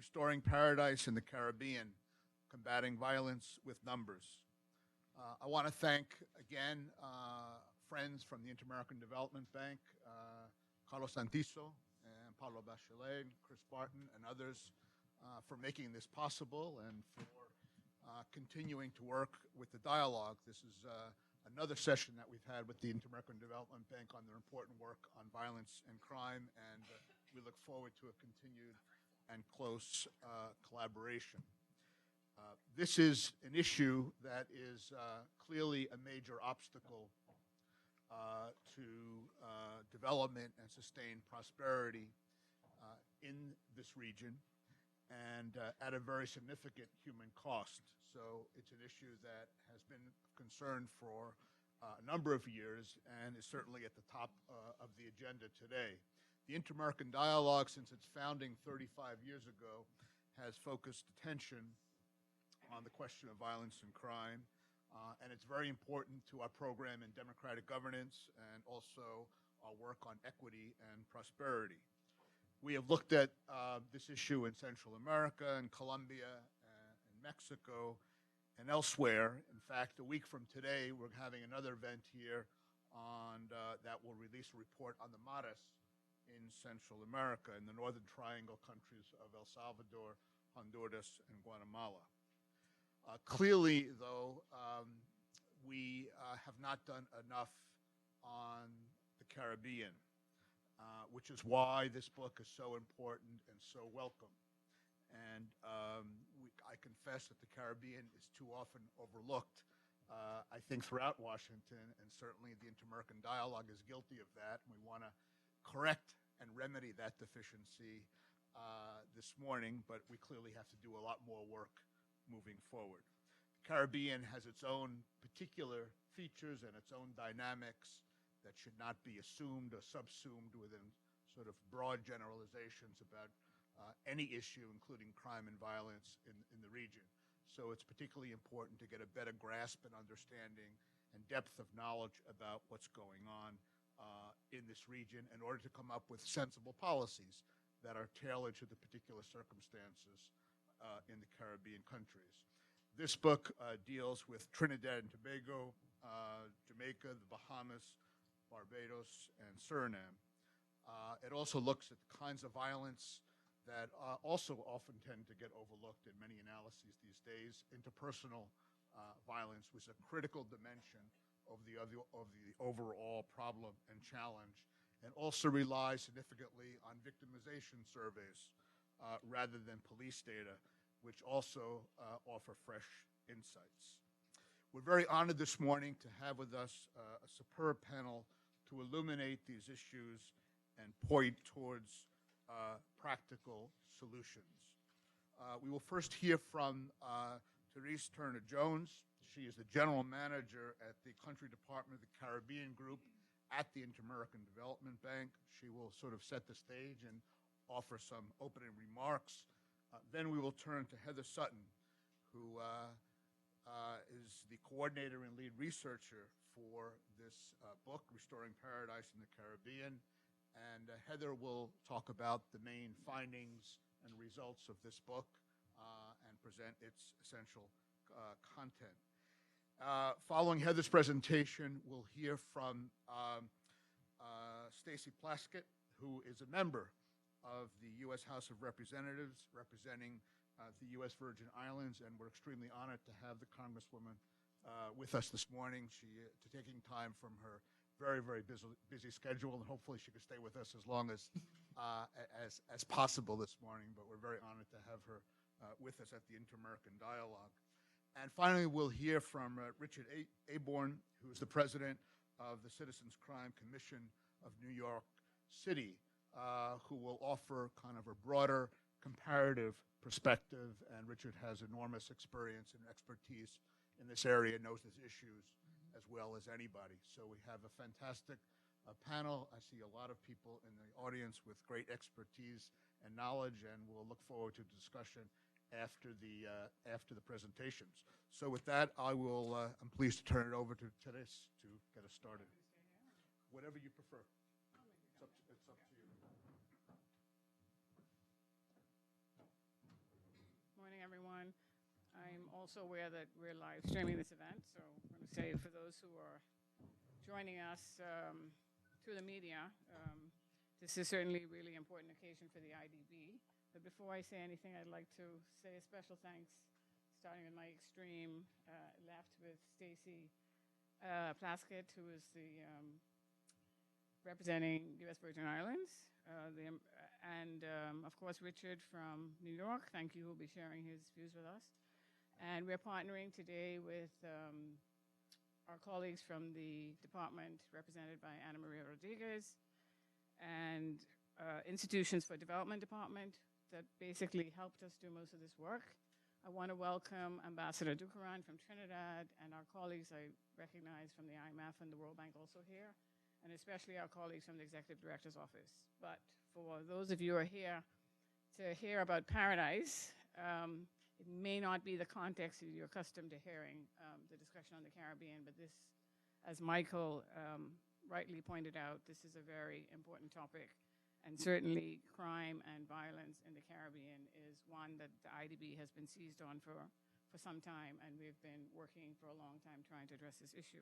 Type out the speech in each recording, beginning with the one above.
Restoring Paradise in the Caribbean, Combating Violence with Numbers. I want to thank, again, friends from the Inter-American Development Bank, Carlos Santiso, and Paulo Bachelet, Chris Barton, and others for making this possible and for continuing to work with the dialogue. This is another session that we've had with the Inter-American Development Bank on their important work on violence and crime, and we look forward to a continued and close collaboration. This is an issue that is clearly a major obstacle to development and sustained prosperity in this region, and at a very significant human cost. So it's an issue that has been of concern for a number of years and is certainly at the top of the agenda today. The Inter-American Dialogue, since its founding 35 years ago, has focused attention on the question of violence and crime, and it's very important to our program in democratic governance and also our work on equity and prosperity. We have looked at this issue in Central America and Colombia and Mexico and elsewhere. In fact, a week from today, we're having another event here on that will release a report on the Maras in Central America, in the Northern Triangle countries of El Salvador, Honduras, and Guatemala. Clearly, though, we have not done enough on the Caribbean, which is why this book is so important and so welcome. And I confess that the Caribbean is too often overlooked, I think, throughout Washington, and certainly the Inter-American Dialogue is guilty of that. We want to correct and remedy that deficiency this morning, but we clearly have to do a lot more work moving forward. The Caribbean has its own particular features and its own dynamics that should not be assumed or subsumed within sort of broad generalizations about any issue, including crime and violence in the region. So it's particularly important to get a better grasp and understanding and depth of knowledge about what's going on in this region in order to come up with sensible policies that are tailored to the particular circumstances in the Caribbean countries. This book deals with Trinidad and Tobago, Jamaica, the Bahamas, Barbados, and Suriname. It also looks at the kinds of violence that also often tend to get overlooked in many analyses these days. Interpersonal violence was a critical dimension of the overall problem and challenge, and also relies significantly on victimization surveys rather than police data, which also offer fresh insights. We're very honored this morning to have with us a superb panel to illuminate these issues and point towards practical solutions. We will first hear from Theresa Turner-Jones. She is the general manager at the Country Department of the Caribbean Group at the Inter-American Development Bank. She will sort of set the stage and offer some opening remarks. Then we will turn to Heather Sutton, who is the coordinator and lead researcher for this book, Restoring Paradise in the Caribbean. And Heather will talk about the main findings and results of this book and present its essential content. Following Heather's presentation, we'll hear from Stacey Plaskett, who is a member of the U.S. House of Representatives representing the U.S. Virgin Islands, and we're extremely honored to have the Congresswoman with us this morning. She taking time from her very, very busy schedule, and hopefully she could stay with us as long as possible this morning, but we're very honored to have her with us at the Inter-American Dialogue. And finally, we'll hear from Richard Aborn, who is the president of the Citizens Crime Commission of New York City, who will offer kind of a broader comparative perspective. And Richard has enormous experience and expertise in this area, knows these issues as well as anybody. So we have a fantastic panel. I see a lot of people in the audience with great expertise and knowledge, and we'll look forward to the discussion after the presentations. So with that, I'm pleased to turn it over to Theresa to get us started. Whatever you prefer. It's up to you. also aware that we're live streaming this event, so I'm going to say for those who are joining us through the media, this is certainly a really important occasion for the IDB. But before I say anything, I'd like to say a special thanks, starting with my extreme left with Stacy Plaskett, who is the representing U.S. Virgin Islands, and of course Richard from New York. Thank you, who will be sharing his views with us. And we're partnering today with our colleagues from the department represented by Ana Maria Rodriguez and Institutions for Development Department that basically helped us do most of this work. I want to welcome Ambassador Dukaran from Trinidad and our colleagues I recognize from the IMF and the World Bank also here, and especially our colleagues from the Executive Director's Office. But for those of you who are here to hear about Paradise, it may not be the context that you're accustomed to hearing the discussion on the Caribbean, but this, as Michael rightly pointed out, this is a very important topic. And certainly crime and violence in the Caribbean is one that the IDB has been seized on for some time, and we've been working for a long time trying to address this issue.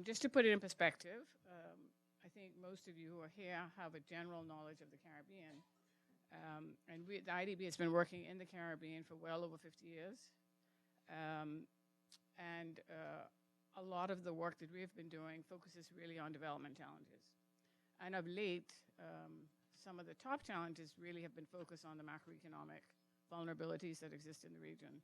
Just to put it in perspective, I think most of you who are here have a general knowledge of the Caribbean. And the IDB has been working in the Caribbean for well over 50 years. A lot of the work that we've been doing focuses really on development challenges. And of late, some of the top challenges really have been focused on the macroeconomic vulnerabilities that exist in the region.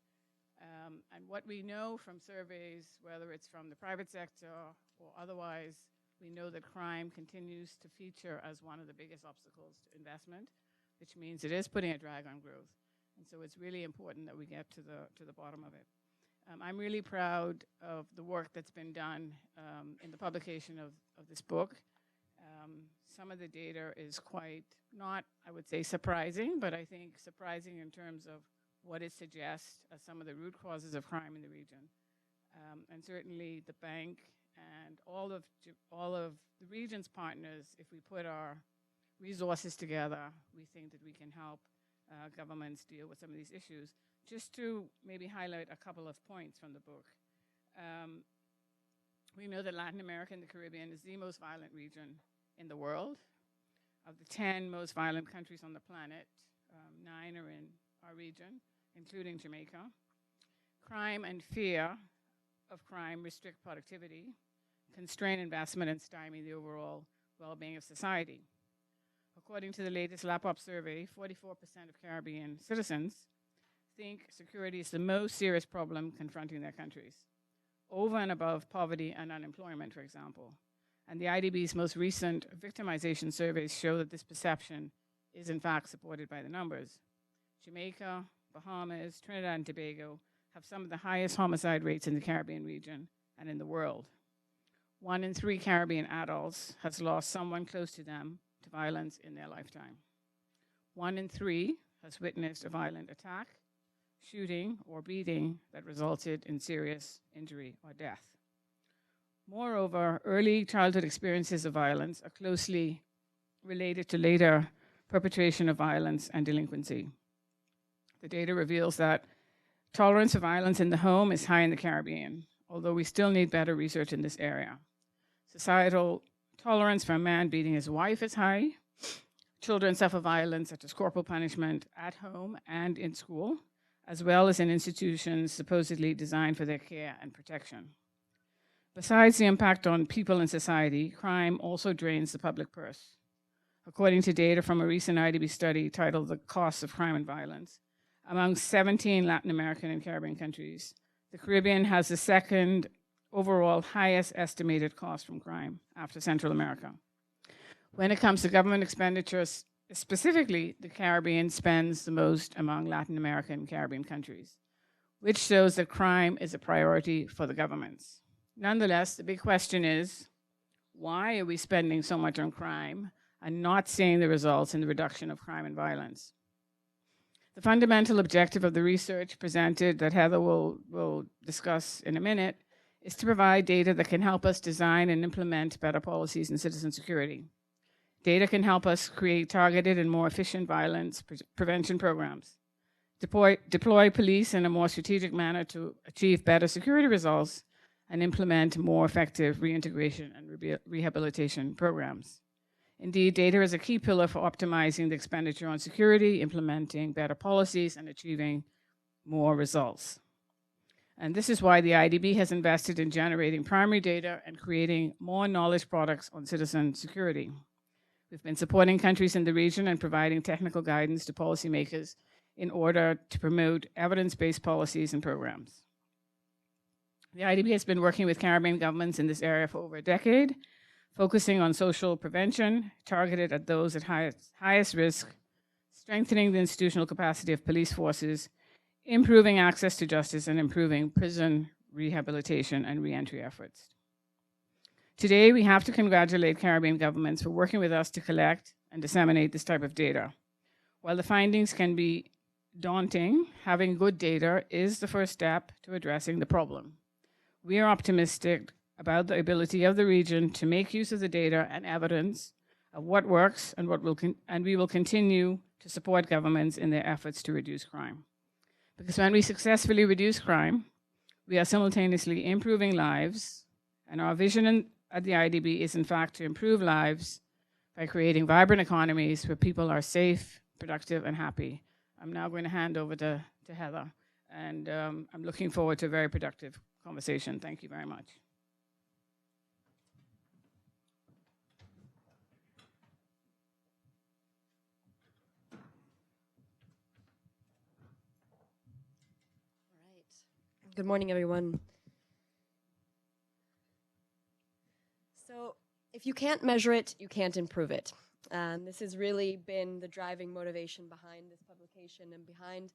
And what we know from surveys, whether it's from the private sector or otherwise, we know that crime continues to feature as one of the biggest obstacles to investment, which means it is putting a drag on growth. And so it's really important that we get to the bottom of it. I'm really proud of the work that's been done in the publication of this book. Some of the data is quite not, I would say, surprising, but I think surprising in terms of what it suggests as some of the root causes of crime in the region. And certainly the bank and all of the region's partners, if we put our resources together, we think that we can help governments deal with some of these issues. Just to maybe highlight a couple of points from the book. We know that Latin America and the Caribbean is the most violent region in the world. Of the 10 most violent countries on the planet, 9 are in our region, including Jamaica. Crime and fear of crime restrict productivity, constrain investment, and stymie the overall well-being of society. According to the latest LAPOP survey, 44% of Caribbean citizens think security is the most serious problem confronting their countries, over and above poverty and unemployment, for example. And the IDB's most recent victimization surveys show that this perception is in fact supported by the numbers. Jamaica, Bahamas, Trinidad and Tobago have some of the highest homicide rates in the Caribbean region and in the world. 1 in 3 Caribbean adults has lost someone close to them to violence in their lifetime. 1 in 3 has witnessed a violent attack, shooting, or beating that resulted in serious injury or death. Moreover, early childhood experiences of violence are closely related to later perpetration of violence and delinquency. The data reveals that tolerance of violence in the home is high in the Caribbean, although we still need better research in this area. Societal tolerance for a man beating his wife is high. Children suffer violence such as corporal punishment at home and in school, as well as in institutions supposedly designed for their care and protection. Besides the impact on people and society, crime also drains the public purse. According to data from a recent IDB study titled The Costs of Crime and Violence, among 17 Latin American and Caribbean countries, the Caribbean has the second overall highest estimated cost from crime after Central America. When it comes to government expenditures, specifically, the Caribbean spends the most among Latin American and Caribbean countries, which shows that crime is a priority for the governments. Nonetheless, the big question is, why are we spending so much on crime and not seeing the results in the reduction of crime and violence? The fundamental objective of the research presented that Heather will discuss in a minute is to provide data that can help us design and implement better policies in citizen security. Data can help us create targeted and more efficient violence prevention programs. deploy police in a more strategic manner to achieve better security results, and implement more effective reintegration and rehabilitation programs. Indeed, data is a key pillar for optimizing the expenditure on security, implementing better policies, and achieving more results. And this is why the IDB has invested in generating primary data and creating more knowledge products on citizen security. We've been supporting countries in the region and providing technical guidance to policymakers in order to promote evidence-based policies and programs. The IDB has been working with Caribbean governments in this area for over a decade, focusing on social prevention targeted at those at highest risk, strengthening the institutional capacity of police forces, improving access to justice, and improving prison rehabilitation and reentry efforts. Today, we have to congratulate Caribbean governments for working with us to collect and disseminate this type of data. While the findings can be daunting, having good data is the first step to addressing the problem. We are optimistic about the ability of the region to make use of the data and evidence of what works and we will continue to support governments in their efforts to reduce crime. Because when we successfully reduce crime, we are simultaneously improving lives, and our vision at the IDB is in fact to improve lives by creating vibrant economies where people are safe, productive, and happy. I'm now going to hand over to Heather, and I'm looking forward to a very productive conversation. Thank you very much. All right. Good morning, everyone. So, if you can't measure it, you can't improve it. This has really been the driving motivation behind this publication and behind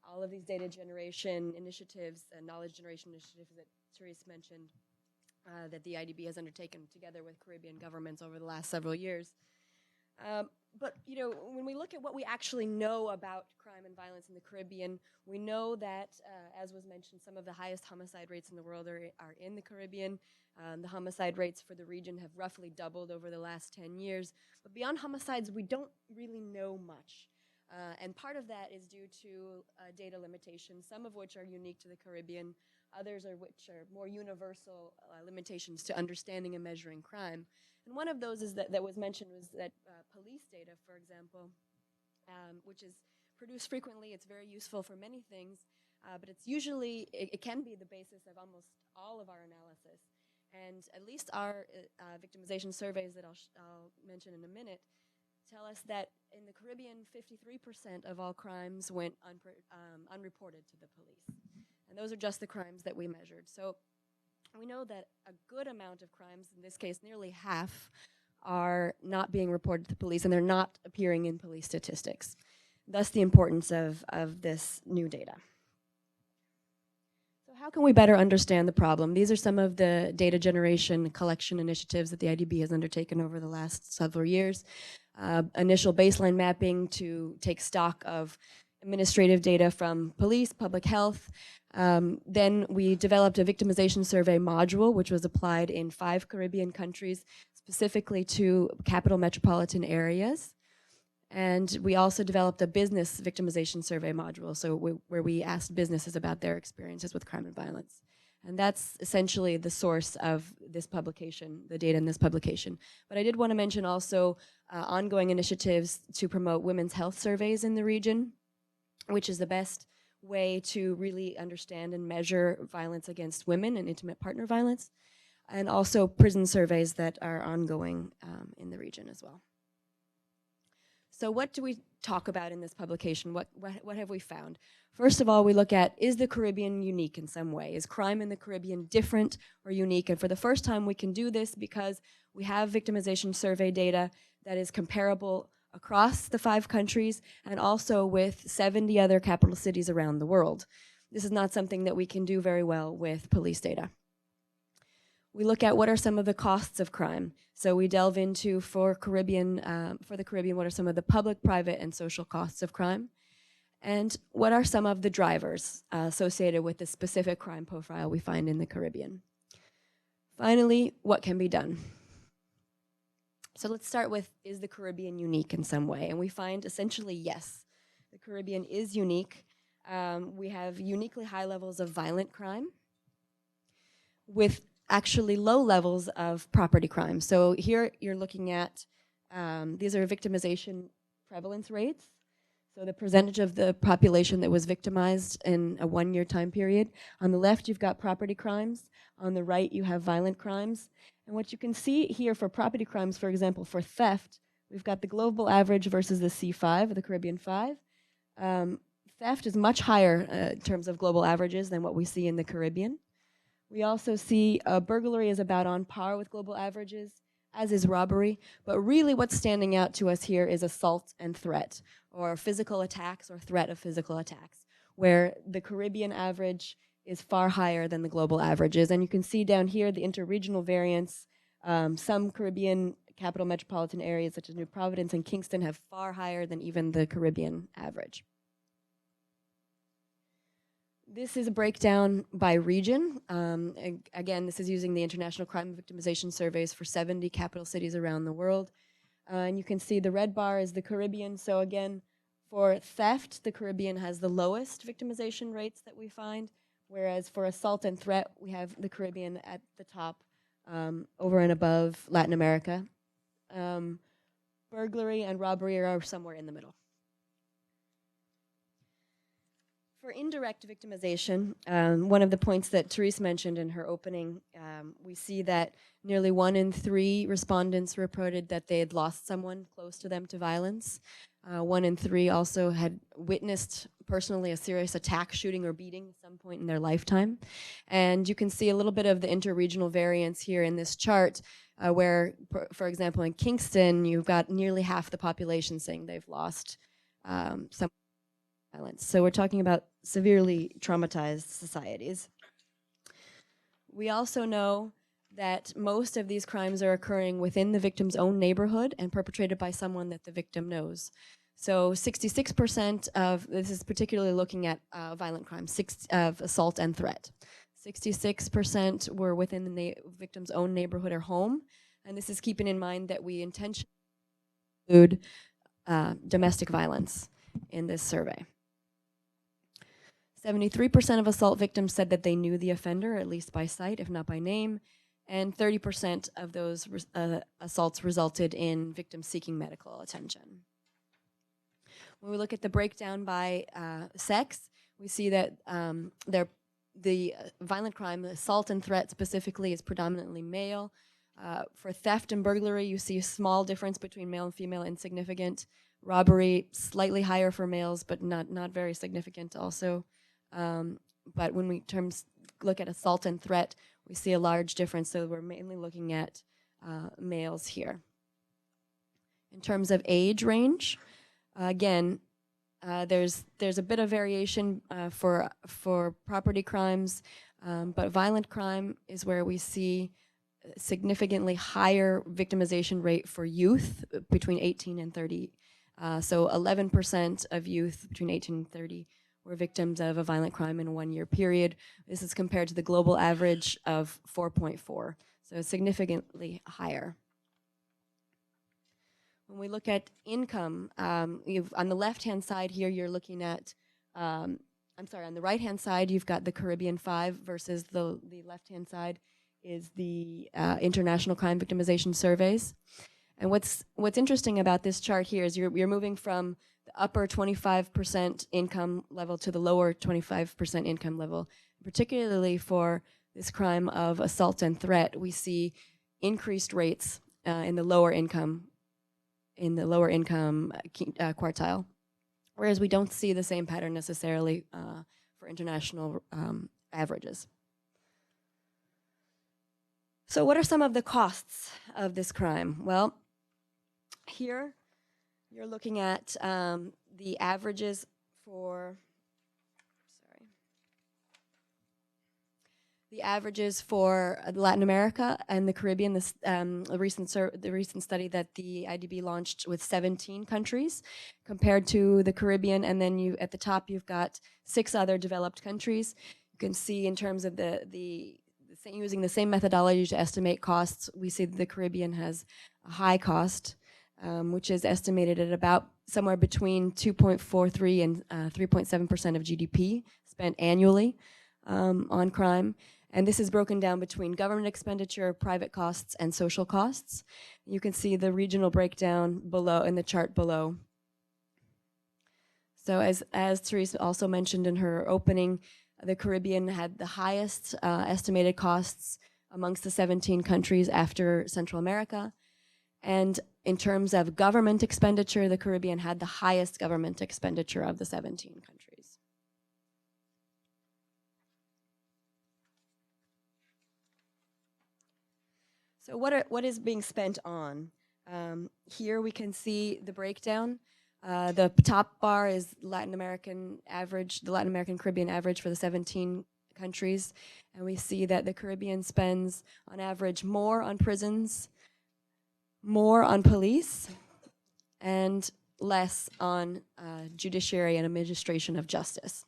all of these data generation initiatives and knowledge generation initiatives that Theresa mentioned that the IDB has undertaken together with Caribbean governments over the last several years. But when we look at what we actually know about crime and violence in the Caribbean, we know that, as was mentioned, some of the highest homicide rates in the world are in the Caribbean. The homicide rates for the region have roughly doubled over the last 10 years. But beyond homicides, we don't really know much. And part of that is due to data limitations, some of which are unique to the Caribbean, others which are more universal limitations to understanding and measuring crime. And one of those is that was mentioned was that police data, for example, which is produced frequently. It's very useful for many things, but it's usually, it can be the basis of almost all of our analysis. And at least our victimization surveys that I'll mention in a minute tell us that in the Caribbean, 53% of all crimes went unreported to the police. And those are just the crimes that we measured. So we know that a good amount of crimes, in this case nearly half, are not being reported to the police, and they're not appearing in police statistics. Thus the importance of this new data. So how can we better understand the problem? These are some of the data generation collection initiatives that the IDB has undertaken over the last several years. Initial baseline mapping to take stock of administrative data from police, public health. Then we developed a victimization survey module, which was applied in 5 Caribbean countries, specifically to capital metropolitan areas. And we also developed a business victimization survey module, so where we asked businesses about their experiences with crime and violence. And that's essentially the source of this publication, the data in this publication. But I did want to mention also ongoing initiatives to promote women's health surveys in the region, which is the best way to really understand and measure violence against women and intimate partner violence, and also prison surveys that are ongoing in the region as well. So what do we talk about in this publication? What have we found? First of all, we look at, is the Caribbean unique in some way? Is crime in the Caribbean different or unique? And for the first time, we can do this because we have victimization survey data that is comparable across the 5 countries and also with 70 other capital cities around the world. This is not something that we can do very well with police data. We look at what are some of the costs of crime. So we delve into, for the Caribbean, what are some of the public, private, and social costs of crime? And what are some of the drivers associated with the specific crime profile we find in the Caribbean? Finally, what can be done? So let's start with, is the Caribbean unique in some way? And we find essentially yes, the Caribbean is unique. we have uniquely high levels of violent crime with actually low levels of property crime. So here you're looking at, these are victimization prevalence rates. So the percentage of the population that was victimized in a 1-year time period. On the left, you've got property crimes. On the right, you have violent crimes. And what you can see here for property crimes, for example, for theft, we've got the global average versus the C5, the Caribbean 5. Theft is much higher in terms of global averages than what we see in the Caribbean. We also see burglary is about on par with global averages, as is robbery. But really what's standing out to us here is assault and threat, or physical attacks or threat of physical attacks, where the Caribbean average is far higher than the global averages. And you can see down here the interregional variance. Some Caribbean capital metropolitan areas such as New Providence and Kingston have far higher than even the Caribbean average. This is a breakdown by region. Again, this is using the International Crime and Victimization Surveys for 70 capital cities around the world. And you can see the red bar is the Caribbean. So again, for theft, the Caribbean has the lowest victimization rates that we find, whereas for assault and threat, we have the Caribbean at the top, over and above Latin America. Burglary and robbery are somewhere in the middle. For indirect victimization, one of the points that Theresa mentioned in her opening, we see that nearly 1 in 3 respondents reported that they had lost someone close to them to violence. 1 in 3 also had witnessed personally a serious attack, shooting, or beating at some point in their lifetime. And you can see a little bit of the interregional variance here in this chart, where, for example, in Kingston, you've got nearly half the population saying they've lost some violence. So we're talking about severely traumatized societies. We also know that most of these crimes are occurring within the victim's own neighborhood and perpetrated by someone that the victim knows. So 66% of, this is particularly looking at violent crimes, of assault and threat. 66% were within the victim's own neighborhood or home. And this is keeping in mind that we intentionally include domestic violence in this survey. 73% of assault victims said that they knew the offender, at least by sight, if not by name, and 30% of those assaults resulted in victims seeking medical attention. When we look at the breakdown by sex, we see that the violent crime, assault and threat specifically, is predominantly male. For theft and burglary, you see a small difference between male and female, insignificant. Robbery, slightly higher for males, but not very significant also. But when we look at assault and threat, we see a large difference, so we're mainly looking at males here. In terms of age range, again, there's a bit of variation for property crimes, but violent crime is where we see significantly higher victimization rate for youth between 18 and 30. So 11% of youth between 18 and 30 were victims of a violent crime in a 1-year period. This is compared to the global average of 4.4, so significantly higher. When we look at income, on the left-hand side here, you're looking at, on the right-hand side, you've got the Caribbean 5 versus the left-hand side is the International Crime Victimization Surveys. And what's interesting about this chart here is you're moving from the upper 25% income level to the lower 25% income level. Particularly for this crime of assault and threat, we see increased rates in the lower income quartile, whereas we don't see the same pattern necessarily for international averages. So what are some of the costs of this crime? Well, here you're looking at the averages for, Latin America and the Caribbean. The recent study that the IDB launched with 17 countries compared to the Caribbean, and then at the top you've got 6 other developed countries. You can see in terms of using the same methodology to estimate costs, we see that the Caribbean has a high cost, which is estimated at about somewhere between 2.43 and 3.7% of GDP spent annually on crime. And this is broken down between government expenditure, private costs, and social costs. You can see the regional breakdown below in the chart below. So as Theresa also mentioned in her opening, the Caribbean had the highest estimated costs amongst the 17 countries after Central America. And in terms of government expenditure, the Caribbean had the highest government expenditure of the 17 countries. So what is being spent on? Here we can see the breakdown. The top bar is Latin American average, the Latin American Caribbean average for the 17 countries. And we see that the Caribbean spends on average more on prisons, more on police, and less on judiciary and administration of justice.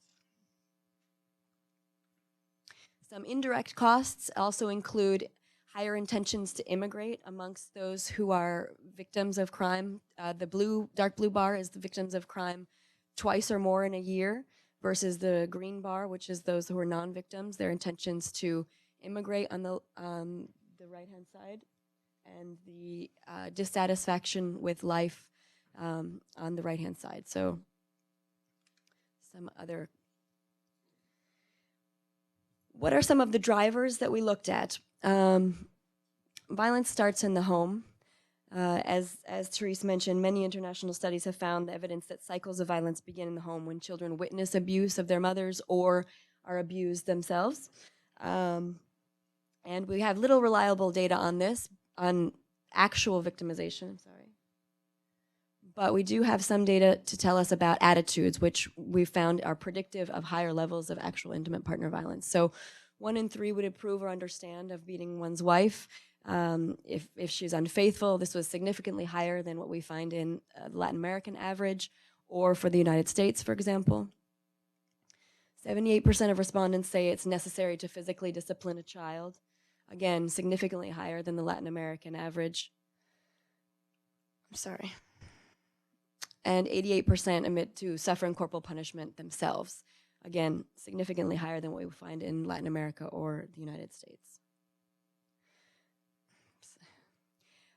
Some indirect costs also include higher intentions to immigrate amongst those who are victims of crime. The dark blue bar is the victims of crime twice or more in a year, versus the green bar, which is those who are non-victims, their intentions to immigrate on the right-hand side, and the dissatisfaction with life on the right-hand side. So some other. What are some of the drivers that we looked at? Violence starts in the home. As Theresa mentioned, many international studies have found evidence that cycles of violence begin in the home when children witness abuse of their mothers or are abused themselves. And we have little reliable data on this, on actual victimization, but we do have some data to tell us about attitudes, which we found are predictive of higher levels of actual intimate partner violence. So 1 in 3 would approve or understand of beating one's wife. If she's unfaithful, this was significantly higher than what we find in the Latin American average, or for the United States, for example. 78% of respondents say it's necessary to physically discipline a child. Again, significantly higher than the Latin American average. And 88% admit to suffering corporal punishment themselves. Again, significantly higher than what we find in Latin America or the United States.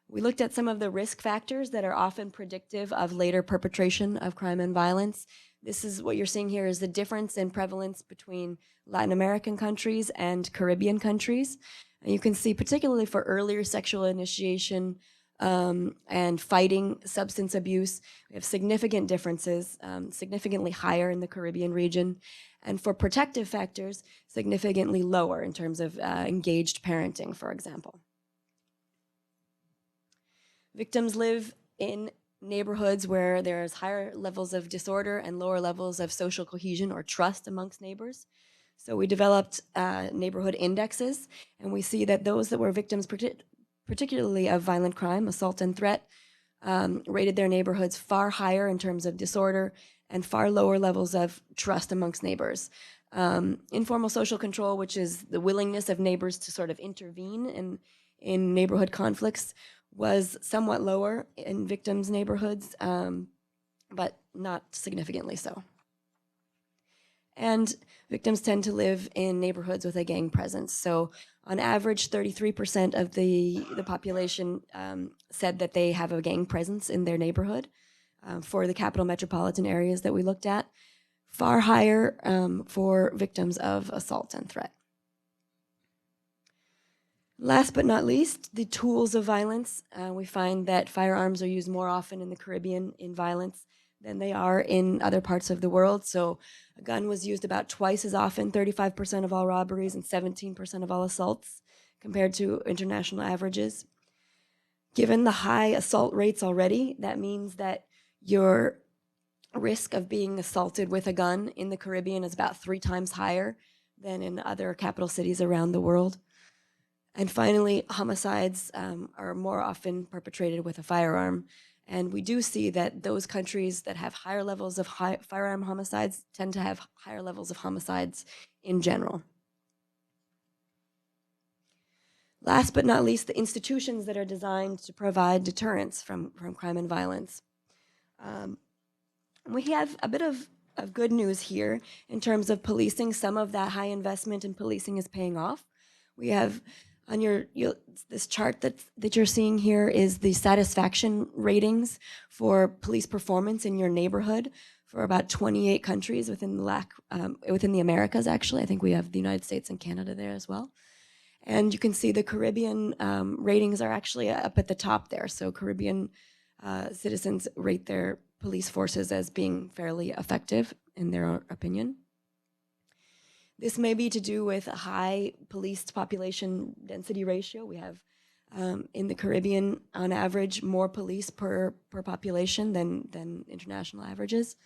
We looked at some of the risk factors that are often predictive of later perpetration of crime and violence. This is what you're seeing here is the difference in prevalence between Latin American countries and Caribbean countries. And you can see, particularly for earlier sexual initiation and fighting substance abuse, we have significant differences, significantly higher in the Caribbean region. And for protective factors, significantly lower in terms of engaged parenting, for example. Victims live in neighborhoods where there's higher levels of disorder and lower levels of social cohesion or trust amongst neighbors. So we developed neighborhood indexes, and we see that those that were victims particularly of violent crime, assault and threat, rated their neighborhoods far higher in terms of disorder and far lower levels of trust amongst neighbors. Informal social control, which is the willingness of neighbors to sort of intervene in neighborhood conflicts, was somewhat lower in victims' neighborhoods, but not significantly so. And victims tend to live in neighborhoods with a gang presence. So on average, 33% of the population said that they have a gang presence in their neighborhood for the capital metropolitan areas that we looked at, far higher for victims of assault and threat. Last but not least, the tools of violence. We find that firearms are used more often in the Caribbean in violence than they are in other parts of the world. So a gun was used about twice as often, 35% of all robberies and 17% of all assaults, compared to international averages. Given the high assault rates already, that means that your risk of being assaulted with a gun in the Caribbean is about 3 times higher than in other capital cities around the world. And finally, homicides are more often perpetrated with a firearm. And we do see that those countries that have higher levels of firearm homicides tend to have higher levels of homicides in general. Last but not least, the institutions that are designed to provide deterrence from crime and violence. We have a bit of good news here in terms of policing. Some of that high investment in policing is paying off. We have on this chart that you're seeing here is the satisfaction ratings for police performance in your neighborhood for about 28 countries within the Americas. Actually, I think we have the United States and Canada there as well. And you can see the Caribbean ratings are actually up at the top there. So Caribbean citizens rate their police forces as being fairly effective in their opinion. This may be to do with a high police population density ratio. We have in the Caribbean, on average, more police per population than international averages.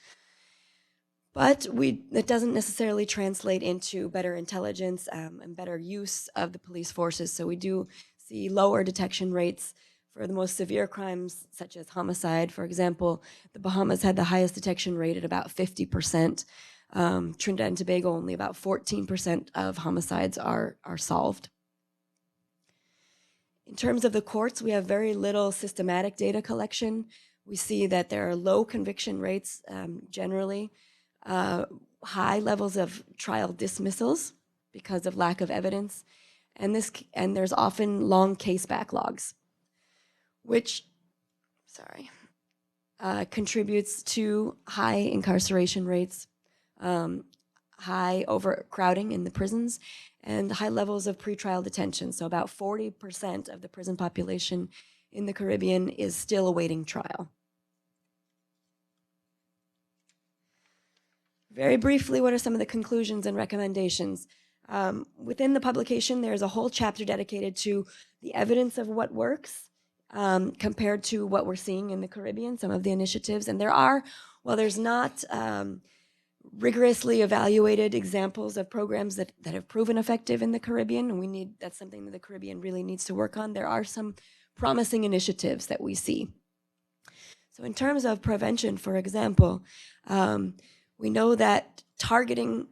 But that doesn't necessarily translate into better intelligence and better use of the police forces. So we do see lower detection rates for the most severe crimes, such as homicide. For example, the Bahamas had the highest detection rate at about 50%. Trinidad and Tobago, only about 14% of homicides are solved. In terms of the courts, we have very little systematic data collection. We see that there are low conviction rates generally, high levels of trial dismissals because of lack of evidence, and there's often long case backlogs, which, contributes to high incarceration rates, high overcrowding in the prisons, and high levels of pretrial detention. So about 40% of the prison population in the Caribbean is still awaiting trial. Very briefly, what are some of the conclusions and recommendations? Within the publication, there's a whole chapter dedicated to the evidence of what works compared to what we're seeing in the Caribbean, some of the initiatives. And there's not rigorously evaluated examples of programs that have proven effective in the Caribbean, and that's something that the Caribbean really needs to work on. There are some promising initiatives that we see. So in terms of prevention, for example, we know that targeting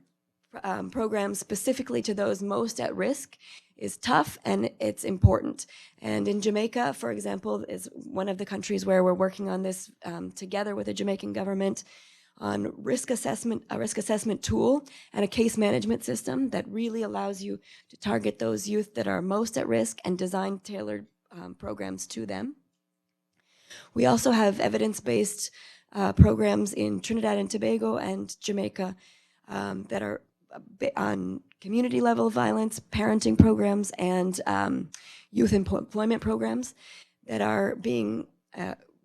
programs specifically to those most at risk is tough and it's important. And in Jamaica, for example, is one of the countries where we're working on this together with the Jamaican government on a risk assessment tool and a case management system that really allows you to target those youth that are most at risk and design tailored programs to them. We also have evidence-based programs in Trinidad and Tobago and Jamaica that are on community level violence, parenting programs, and youth employment programs that are being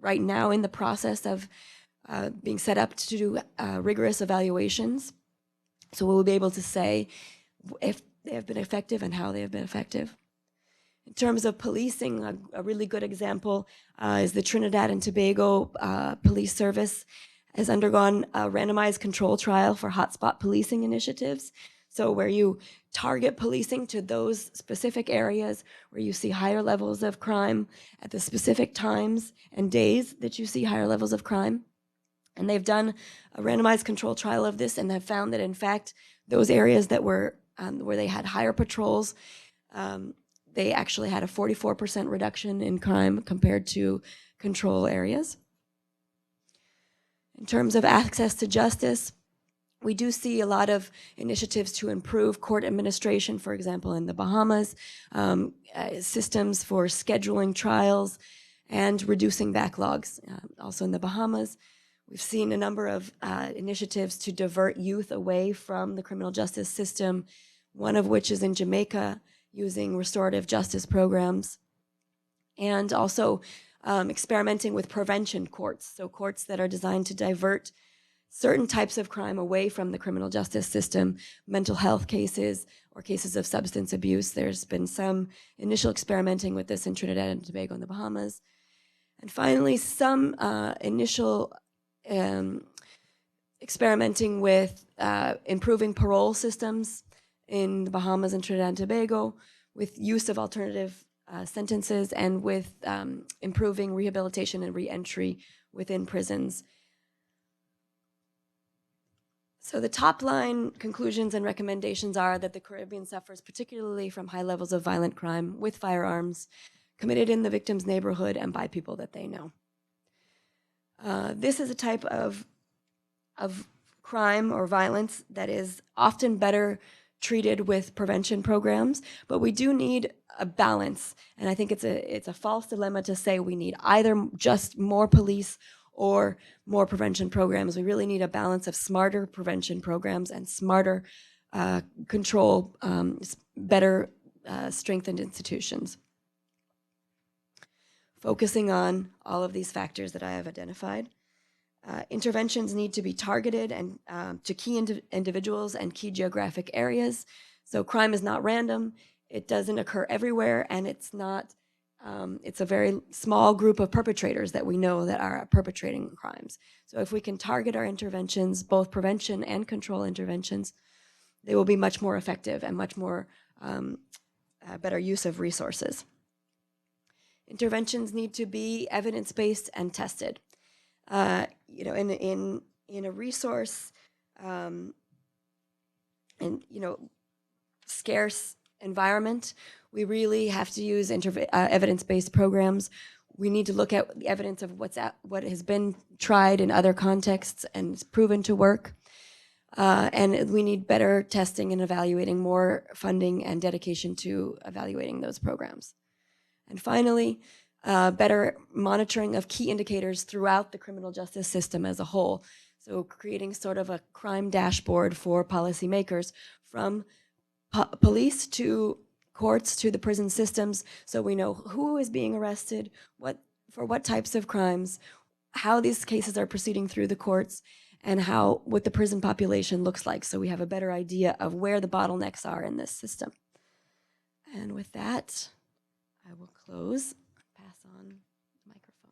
right now in the process of being set up to do rigorous evaluations. So we'll be able to say if they have been effective and how they have been effective. In terms of policing, a really good example is the Trinidad and Tobago Police Service has undergone a randomized control trial for hotspot policing initiatives. So where you target policing to those specific areas where you see higher levels of crime at the specific times and days that you see higher levels of crime. And they've done a randomized control trial of this and have found that, in fact, those areas that were where they had higher patrols, they actually had a 44% reduction in crime compared to control areas. In terms of access to justice, we do see a lot of initiatives to improve court administration, for example, in the Bahamas, systems for scheduling trials and reducing backlogs. Also in the Bahamas, we've seen a number of initiatives to divert youth away from the criminal justice system, one of which is in Jamaica, using restorative justice programs, and also experimenting with prevention courts, so courts that are designed to divert certain types of crime away from the criminal justice system, mental health cases or cases of substance abuse. There's been some initial experimenting with this in Trinidad and Tobago and the Bahamas. And finally, some initial experimenting with improving parole systems in the Bahamas and Trinidad and Tobago, with use of alternative sentences, and with improving rehabilitation and reentry within prisons. So the top line conclusions and recommendations are that the Caribbean suffers particularly from high levels of violent crime with firearms committed in the victim's neighborhood and by people that they know. This is a type of of crime or violence that is often better treated with prevention programs, but we do need a balance. And I think it's a false dilemma to say we need either just more police or more prevention programs. We really need a balance of smarter prevention programs and smarter control, better strengthened institutions. Focusing on all of these factors that I have identified. Interventions need to be targeted and to key individuals and key geographic areas. So crime is not random. It doesn't occur everywhere, and it's not. It's a very small group of perpetrators that we know that are perpetrating crimes. So if we can target our interventions, both prevention and control interventions, they will be much more effective and much more better use of resources. Interventions need to be evidence-based and tested. You know, in a resource and scarce environment, we really have to use evidence-based programs. We need to look at the evidence of what has been tried in other contexts and is proven to work. And we need better testing and evaluating, more funding and dedication to evaluating those programs. And finally, better monitoring of key indicators throughout the criminal justice system as a whole. So creating sort of a crime dashboard for policymakers, from police to courts to the prison systems, so we know who is being arrested, for what types of crimes, how these cases are proceeding through the courts, and what the prison population looks like, so we have a better idea of where the bottlenecks are in this system. And with that, I will close. Pass on the microphone.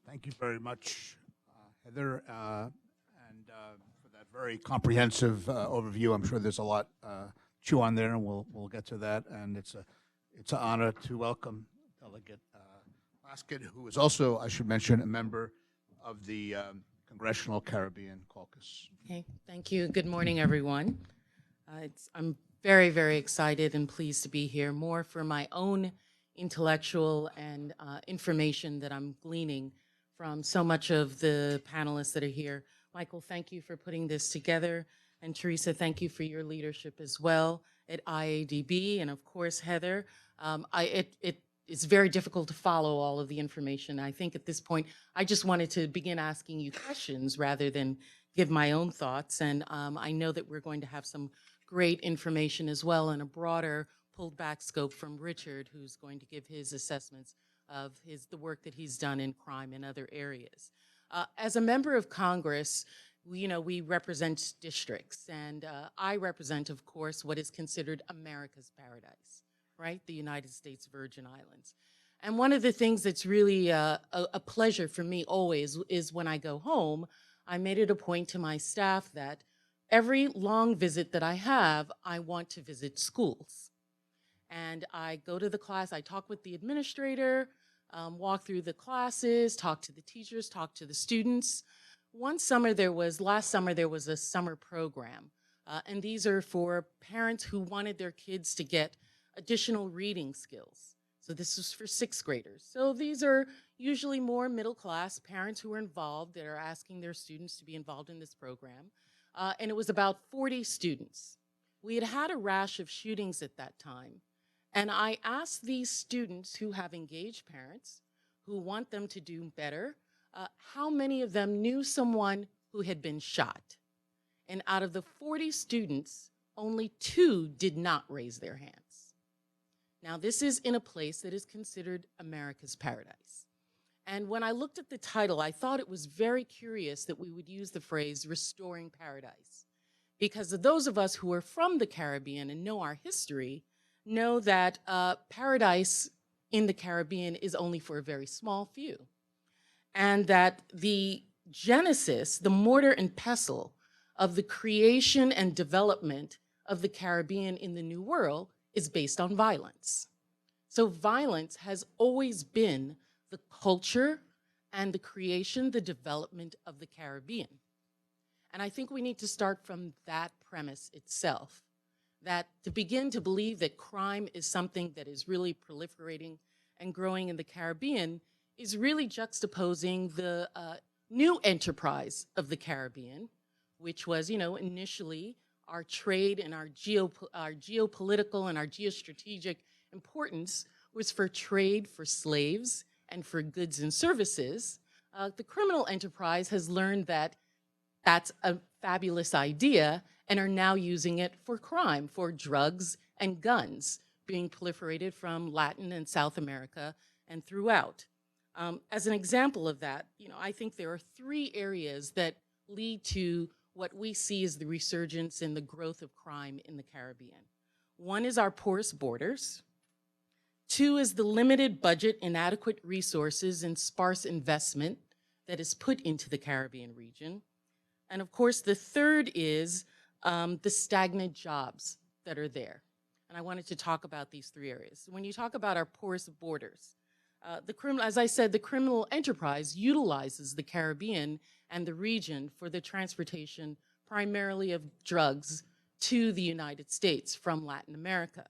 Thank you very much, Heather, and for that very comprehensive overview. I'm sure there's a lot to chew on there, and we'll get to that. And it's an honor to welcome Delegate Plaskett, who is also, I should mention, a member of the Congressional Caribbean Caucus. Okay, thank you. Good morning, everyone. I'm very, very excited and pleased to be here, more for my own intellectual and information that I'm gleaning from so much of the panelists that are here. Michael, thank you for putting this together. And Theresa, thank you for your leadership as well at IADB. And of course, Heather, it's very difficult to follow all of the information. I think at this point, I just wanted to begin asking you questions rather than give my own thoughts. And I know that we're going to have some great information as well, and a broader pulled back scope from Richard, who's going to give his assessments of the work that he's done in crime in other areas. As a member of Congress, we represent districts, and I represent, of course, what is considered America's paradise, right? The United States Virgin Islands. And one of the things that's really a pleasure for me always is when I go home, I made it a point to my staff that every long visit that I have, I want to visit schools. And I go to the class, I talk with the administrator, walk through the classes, talk to the teachers, talk to the students. Last summer there was a summer program. And these are for parents who wanted their kids to get additional reading skills. So this was for 6th graders. So these are usually more middle class parents who are involved that are asking their students to be involved in this program. And it was about 40 students. We had had a rash of shootings at that time. And I asked these students who have engaged parents, who want them to do better, how many of them knew someone who had been shot. And out of the 40 students, only 2 did not raise their hands. Now, this is in a place that is considered America's paradise. And when I looked at the title, I thought it was very curious that we would use the phrase restoring paradise. Because of those of us who are from the Caribbean and know our history, know that paradise in the Caribbean is only for a very small few. And that the genesis, the mortar and pestle of the creation and development of the Caribbean in the New World is based on violence. So violence has always been the culture and the creation, the development of the Caribbean. And I think we need to start from that premise itself, that to begin to believe that crime is something that is really proliferating and growing in the Caribbean is really juxtaposing the new enterprise of the Caribbean, which was, initially our trade and our geopolitical and our geostrategic importance was for trade for slaves and for goods and services. The criminal enterprise has learned that that's a fabulous idea and are now using it for crime, for drugs and guns being proliferated from Latin and South America and throughout. As an example of that, I think there are 3 areas that lead to what we see as the resurgence and the growth of crime in the Caribbean. 1 is our porous borders. 2 is the limited budget, inadequate resources, and sparse investment that is put into the Caribbean region. And of course, the 3rd is the stagnant jobs that are there. And I wanted to talk about these 3 areas. When you talk about our porous borders, as I said, the criminal enterprise utilizes the Caribbean and the region for the transportation primarily of drugs to the United States from Latin America.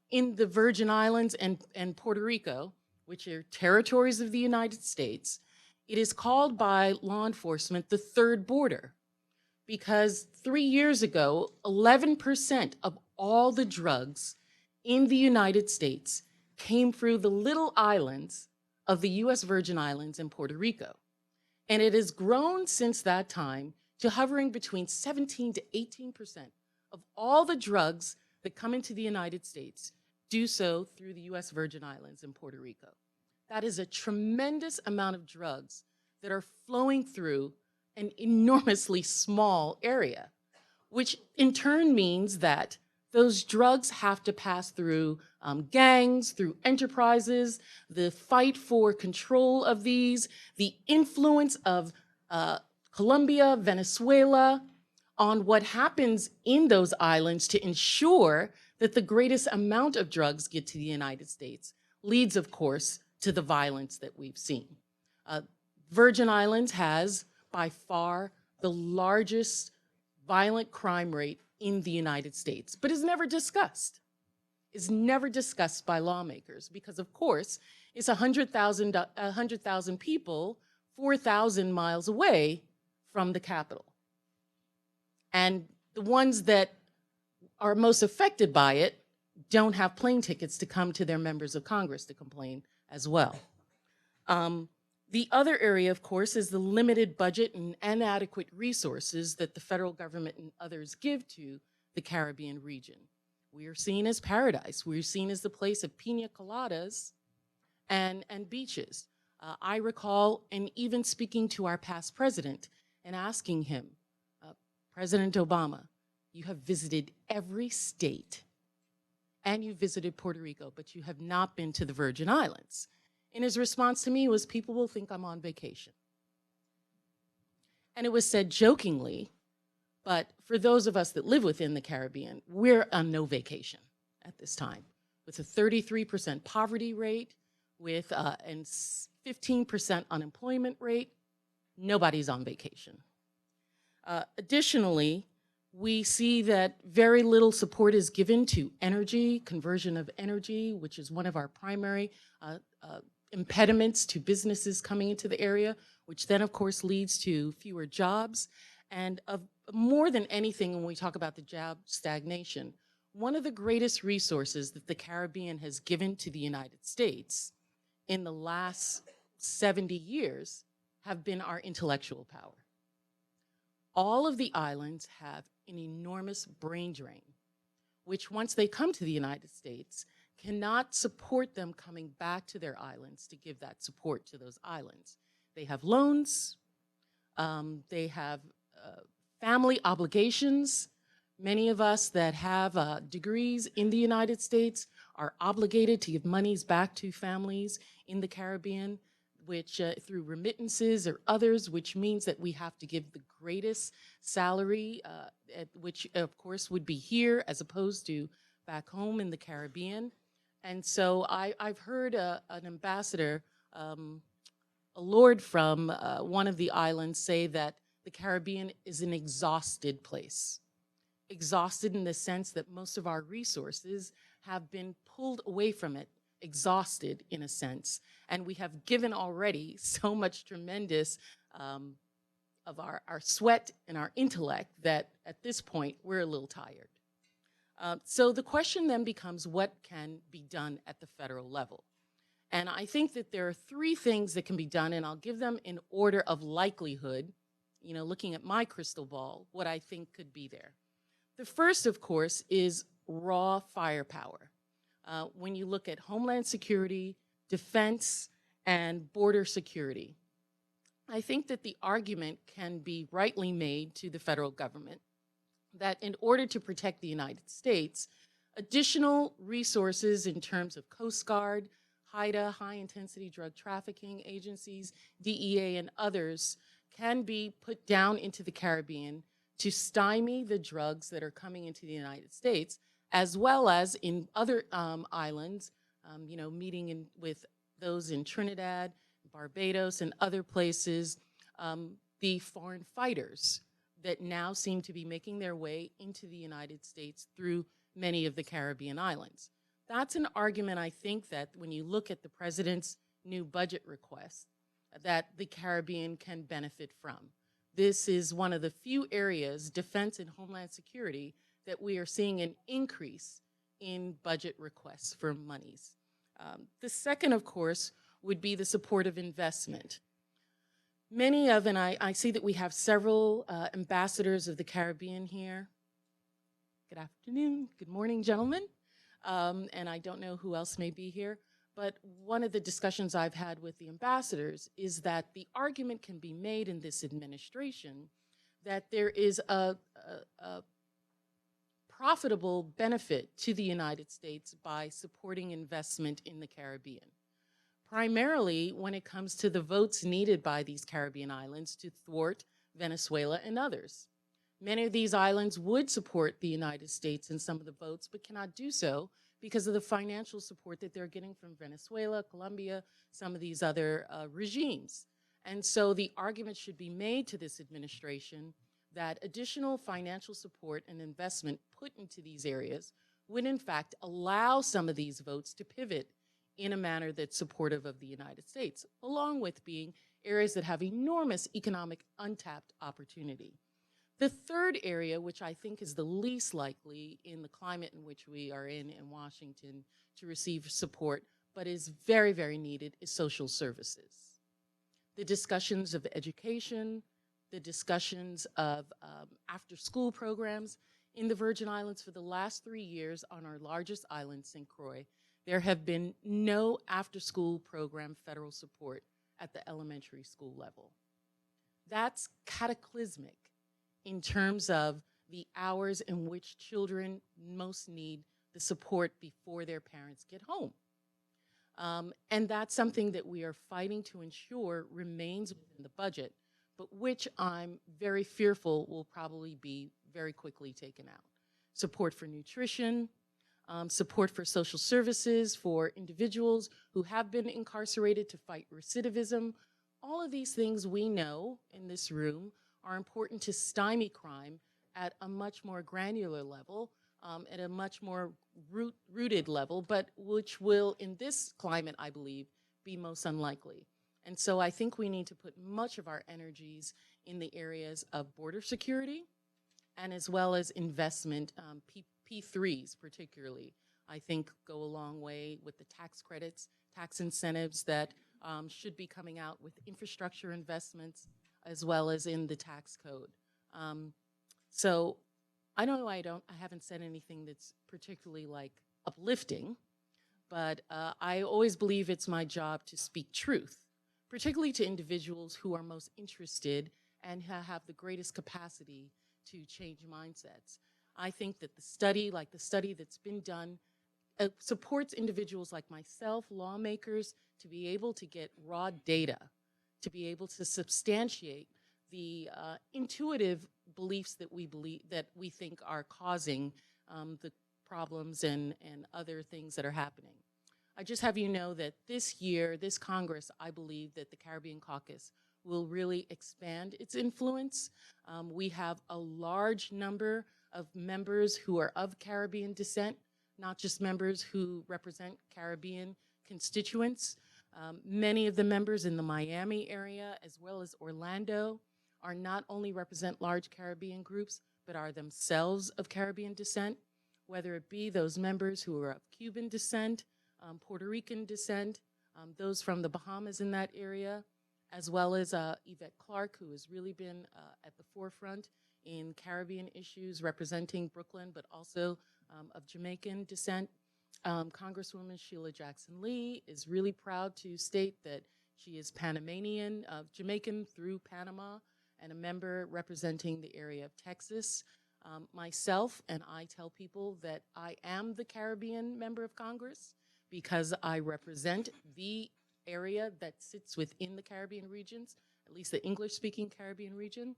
In the Virgin Islands and Puerto Rico, which are territories of the United States, it is called by law enforcement the 3rd border, because 3 years ago, 11% of all the drugs in the United States came through the little islands of the US Virgin Islands and Puerto Rico. And it has grown since that time to hovering between 17 to 18% of all the drugs that come into the United States do so through the US Virgin Islands and Puerto Rico. That is a tremendous amount of drugs that are flowing through an enormously small area, which in turn means that those drugs have to pass through gangs, through enterprises, the fight for control of these, the influence of Colombia, Venezuela, on what happens in those islands to ensure that the greatest amount of drugs get to the United States leads, of course, to the violence that we've seen. Virgin Islands has, by far, the largest violent crime rate in the United States, but is never discussed. Is never discussed by lawmakers because, of course, it's 100,000 people, 4,000 miles away from the capital. And the ones that are most affected by it don't have plane tickets to come to their members of Congress to complain as well. The other area, of course, is the limited budget and inadequate resources that the federal government and others give to the Caribbean region. We are seen as paradise. We are seen as the place of pina coladas and beaches. I recall, and even speaking to our past president and asking him, President Obama, you have visited every state and you visited Puerto Rico, but you have not been to the Virgin Islands. And his response to me was, people will think I'm on vacation. And it was said jokingly, but for those of us that live within the Caribbean, we're on no vacation at this time. With a 33% poverty rate, with a 15% unemployment rate, nobody's on vacation. Additionally, we see that very little support is given to energy, conversion of energy, which is one of our primary impediments to businesses coming into the area, which then, of course, leads to fewer jobs. And more than anything, when we talk about the job stagnation, one of the greatest resources that the Caribbean has given to the United States in the last 70 years have been our intellectual power. All of the islands have an enormous brain drain, which once they come to the United States, cannot support them coming back to their islands to give that support to those islands. They have loans, they have family obligations. Many of us that have degrees in the United States are obligated to give monies back to families in the Caribbean, which through remittances or others, which means that we have to give the greatest salary, which of course would be here as opposed to back home in the Caribbean. And so I've heard an ambassador, a lord from one of the islands, say that the Caribbean is an exhausted place. Exhausted in the sense that most of our resources have been pulled away from it exhausted in a sense. And we have given already so much tremendous of our sweat and our intellect that at this point we're a little tired. So the question then becomes, what can be done at the federal level? And I think that there are three things that can be done, and I'll give them in order of likelihood, you know, looking at my crystal ball, what I think could be there. The first, of course, is raw firepower. When you look at homeland security, defense, and border security, I think that the argument can be rightly made to the federal government that in order to protect the United States, additional resources in terms of Coast Guard, HIDTA, high-intensity drug trafficking agencies, DEA, and others can be put down into the Caribbean to stymie the drugs that are coming into the United States, as well as in other islands, you know, meeting with those in Trinidad, Barbados, and other places, the foreign fighters that now seem to be making their way into the United States through many of the Caribbean islands. That's an argument, I think, that when you look at the president's new budget request, that the Caribbean can benefit from. This is one of the few areas, defense and homeland security, that we are seeing an increase in budget requests for monies. The second, of course, would be the support of investment. Many of, and I see that we have several ambassadors of the Caribbean here. Good afternoon, good morning, gentlemen. And I don't know who else may be here, but one of the discussions I've had with the ambassadors is that the argument can be made in this administration that there is a profitable benefit to the United States by supporting investment in the Caribbean, primarily when it comes to the votes needed by these Caribbean islands to thwart Venezuela and others. Many of these islands would support the United States in some of the votes, but cannot do so because of the financial support that they're getting from Venezuela, Colombia, some of these other regimes. And so the argument should be made to this administration that additional financial support and investment put into these areas would in fact allow some of these votes to pivot in a manner that's supportive of the United States, along with being areas that have enormous economic untapped opportunity. The third area, which I think is the least likely in the climate in which we are in Washington to receive support, but is very, very needed, is social services. The discussions of education, the discussions of after-school programs in the Virgin Islands for the last 3 years on our largest island, St. Croix, there have been no after-school program federal support at the elementary school level. That's cataclysmic in terms of the hours in which children most need the support before their parents get home. And that's something that we are fighting to ensure remains within the budget, but which I'm very fearful will probably be very quickly taken out. Support for nutrition, support for social services for individuals who have been incarcerated to fight recidivism. All of these things we know in this room are important to stymie crime at a much more granular level, at a much more rooted level, but which will, in this climate, I believe, be most unlikely. And so I think we need to put much of our energies in the areas of border security and as well as investment, P3s particularly, I think go a long way with the tax credits, tax incentives that should be coming out with infrastructure investments as well as in the tax code. So I know I haven't said anything that's particularly like uplifting, but I always believe it's my job to speak truth, particularly to individuals who are most interested and have the greatest capacity to change mindsets. I think that the study, like the study that's been done, supports individuals like myself, lawmakers, to be able to get raw data, to be able to substantiate the intuitive beliefs that we think are causing the problems and other things that are happening. I just have you know that this year, this Congress, I believe that the Caribbean Caucus will really expand its influence. We have a large number of members who are of Caribbean descent, not just members who represent Caribbean constituents. Many of the members in the Miami area, as well as Orlando, are not only represent large Caribbean groups, but are themselves of Caribbean descent, whether it be those members who are of Cuban descent, Puerto Rican descent, those from the Bahamas in that area, as well as Yvette Clarke, who has really been at the forefront in Caribbean issues, representing Brooklyn, but also of Jamaican descent. Congresswoman Sheila Jackson Lee is really proud to state that she is Panamanian, Jamaican through Panama, and a member representing the area of Texas. Myself, and I tell people that I am the Caribbean member of Congress because I represent the area that sits within the Caribbean regions, at least the English-speaking Caribbean region.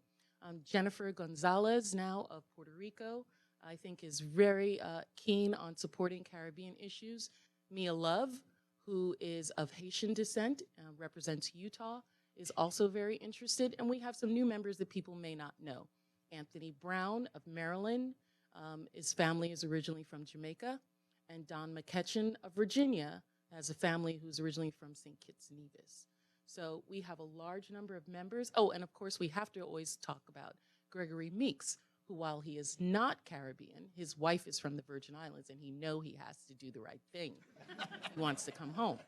Jennifer Gonzalez, now of Puerto Rico, I think is very keen on supporting Caribbean issues. Mia Love, who is of Haitian descent, represents Utah, is also very interested. And we have some new members that people may not know. Anthony Brown of Maryland, his family is originally from Jamaica. And Don McKetchin of Virginia has a family who's originally from St. Kitts and Nevis. So we have a large number of members. Oh, and of course, we have to always talk about Gregory Meeks, who, while he is not Caribbean, his wife is from the Virgin Islands, and he has to do the right thing. He wants to come home.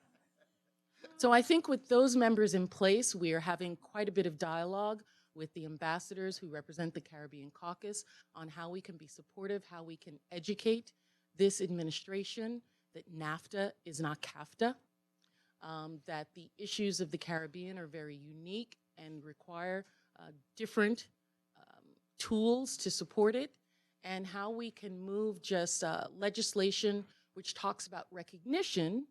So I think with those members in place, we are having quite a bit of dialogue with the ambassadors who represent the Caribbean Caucus on how we can be supportive, how we can educate this administration that NAFTA is not CAFTA, that the issues of the Caribbean are very unique and require different tools to support it, and how we can move just legislation which talks about recognition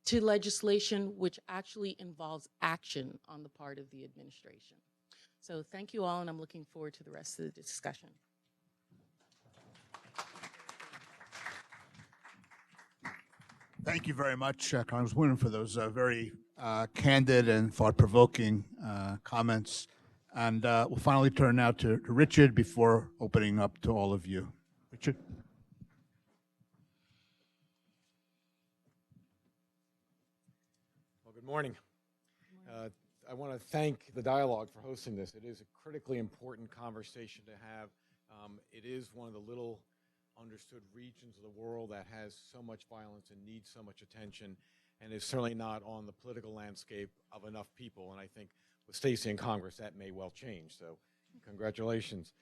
to legislation which actually involves action on the part of the administration. So thank you all, and I'm looking forward to the rest of the discussion. Thank you very much, Congresswoman, for those very candid and thought-provoking comments. And we'll finally turn now to Richard before opening up to all of you. Richard? Well, good morning. I want to thank the dialogue for hosting this. It is a critically important conversation to have. It is one of the little understood regions of the world that has so much violence and needs so much attention, and is certainly not on the political landscape of enough people. And I think with Stacey in Congress, that may well change. So congratulations.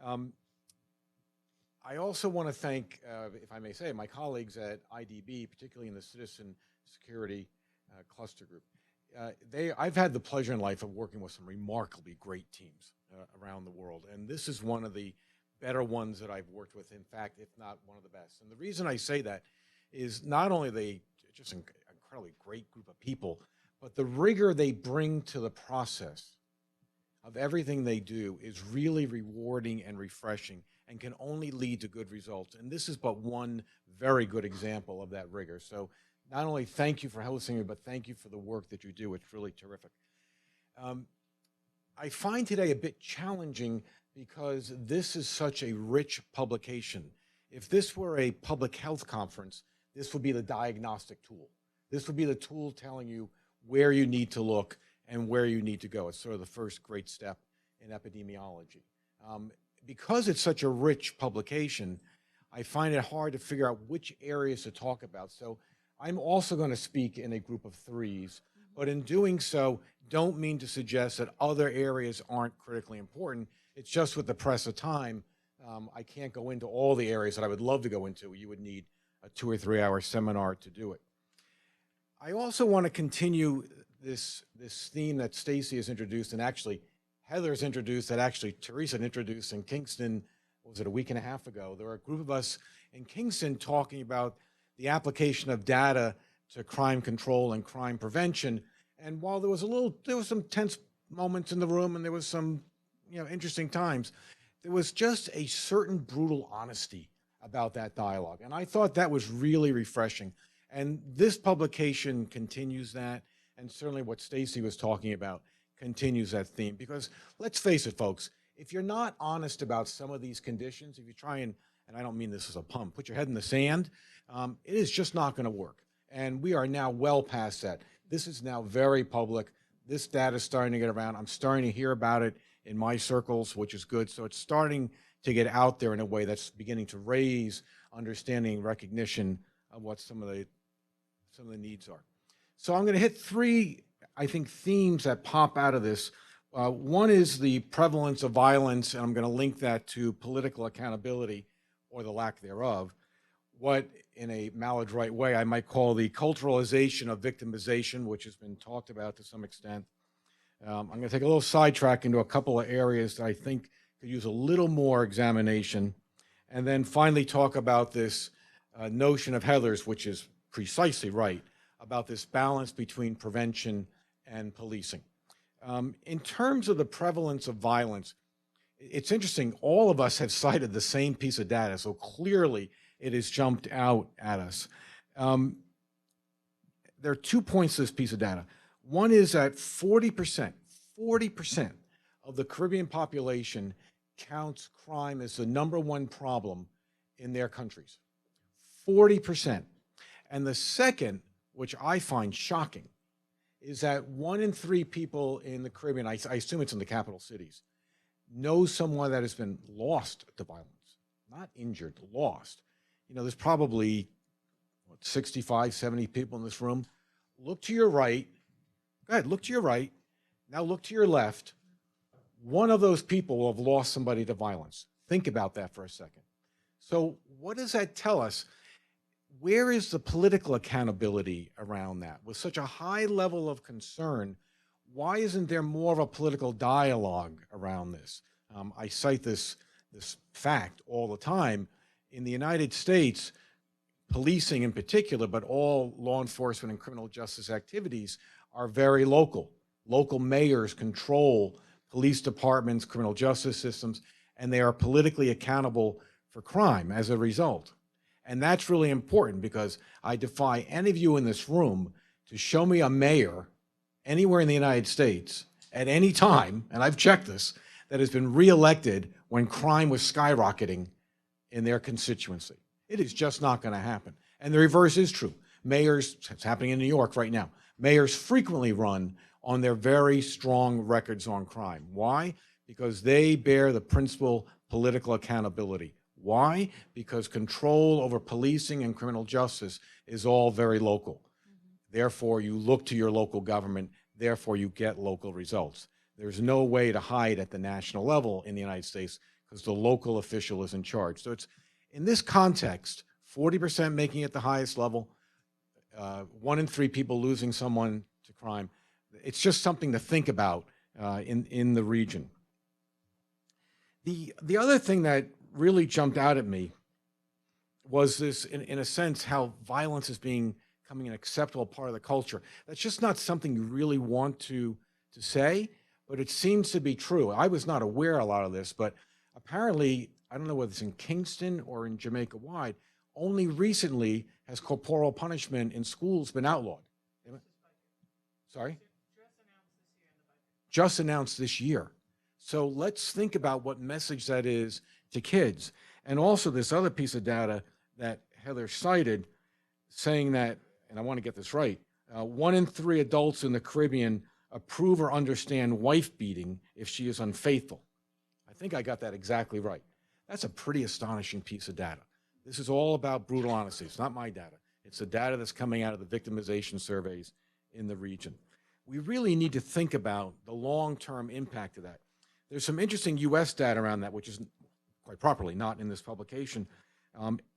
I also want to thank, if I may say, my colleagues at IDB, particularly in the Citizen Security Cluster Group. I've had the pleasure in life of working with some remarkably great teams around the world, and this is one of the better ones that I've worked with, in fact, if not one of the best. And the reason I say that is not only are they just an incredibly great group of people, but the rigor they bring to the process of everything they do is really rewarding and refreshing and can only lead to good results. And this is but one very good example of that rigor. So not only thank you for hosting me, but thank you for the work that you do. It's really terrific. I find today a bit challenging because this is such a rich publication. If this were a public health conference, this would be the diagnostic tool. This would be the tool telling you where you need to look and where you need to go. It's sort of the first great step in epidemiology. Because it's such a rich publication, I find it hard to figure out which areas to talk about. So I'm also going to speak in a group of threes, but in doing so, don't mean to suggest that other areas aren't critically important. It's just with the press of time, I can't go into all the areas that I would love to go into. You would need a 2 or 3 hour seminar to do it. I also want to continue this theme that Stacey has introduced, and actually Heather's introduced, that actually Theresa introduced in Kingston, what was it, a week and a half ago? There were a group of us in Kingston talking about the application of data to crime control and crime prevention. And while there was some tense moments in the room and there was some, interesting times, there was just a certain brutal honesty about that dialogue. And I thought that was really refreshing. And this publication continues that, and certainly what Stacey was talking about continues that theme. Because let's face it, folks, if you're not honest about some of these conditions, if you try and I don't mean this as a pun, put your head in the sand, it is just not going to work. And we are now well past that. This is now very public. This data is starting to get around. I'm starting to hear about it in my circles, which is good. So it's starting to get out there in a way that's beginning to raise understanding, recognition of what some of the needs are. So I'm going to hit three, I think, themes that pop out of this. One is the prevalence of violence, and I'm going to link that to political accountability or the lack thereof. What, in a maladroit way, I might call the culturalization of victimization, which has been talked about to some extent. I'm going to take a little sidetrack into a couple of areas that I think could use a little more examination, and then finally talk about this notion of Heather's, which is precisely right, about this balance between prevention and policing. In terms of the prevalence of violence, it's interesting, all of us have cited the same piece of data, so clearly it has jumped out at us. There are 2 points to this piece of data. One is that 40% of the Caribbean population counts crime as the #1 problem in their countries. 40%. And the second, which I find shocking, is that 1 in 3 people in the Caribbean, I assume it's in the capital cities, know someone that has been lost to violence, not injured, lost. You know, there's probably 65, 70 people in this room. Look to your right. Go ahead, look to your right. Now look to your left. One of those people will have lost somebody to violence. Think about that for a second. So what does that tell us? Where is the political accountability around that? With such a high level of concern, why isn't there more of a political dialogue around this? I cite this fact all the time. In the United States, policing in particular, but all law enforcement and criminal justice activities are very local. Local mayors control police departments, criminal justice systems, and they are politically accountable for crime as a result. And that's really important because I defy any of you in this room to show me a mayor anywhere in the United States at any time, and I've checked this, that has been reelected when crime was skyrocketing in their constituency. It is just not going to happen. And the reverse is true. Mayors, it's happening in New York right now, mayors frequently run on their very strong records on crime. Why? Because they bear the principal political accountability. Why? Because control over policing and criminal justice is all very local. Therefore, you look to your local government, therefore you get local results. There's no way to hide at the national level in the United States because the local official is in charge. So it's, in this context, 40% making it the highest level, 1 in 3 people losing someone to crime. It's just something to think about in the region. The other thing that really jumped out at me was this, in a sense, how violence is becoming an acceptable part of the culture. That's just not something you really want to say, but it seems to be true. I was not aware of a lot of this, but apparently, I don't know whether it's in Kingston or in Jamaica wide, only recently has corporal punishment in schools been outlawed. Sorry? Just announced this year. So let's think about what message that is to kids. And also this other piece of data that Heather cited saying that, and I want to get this right, 1 in 3 adults in the Caribbean approve or understand wife beating if she is unfaithful. I think I got that exactly right. That's a pretty astonishing piece of data. This is all about brutal honesty. It's not my data. It's the data that's coming out of the victimization surveys in the region. We really need to think about the long-term impact of that. There's some interesting US data around that, which is quite properly not in this publication.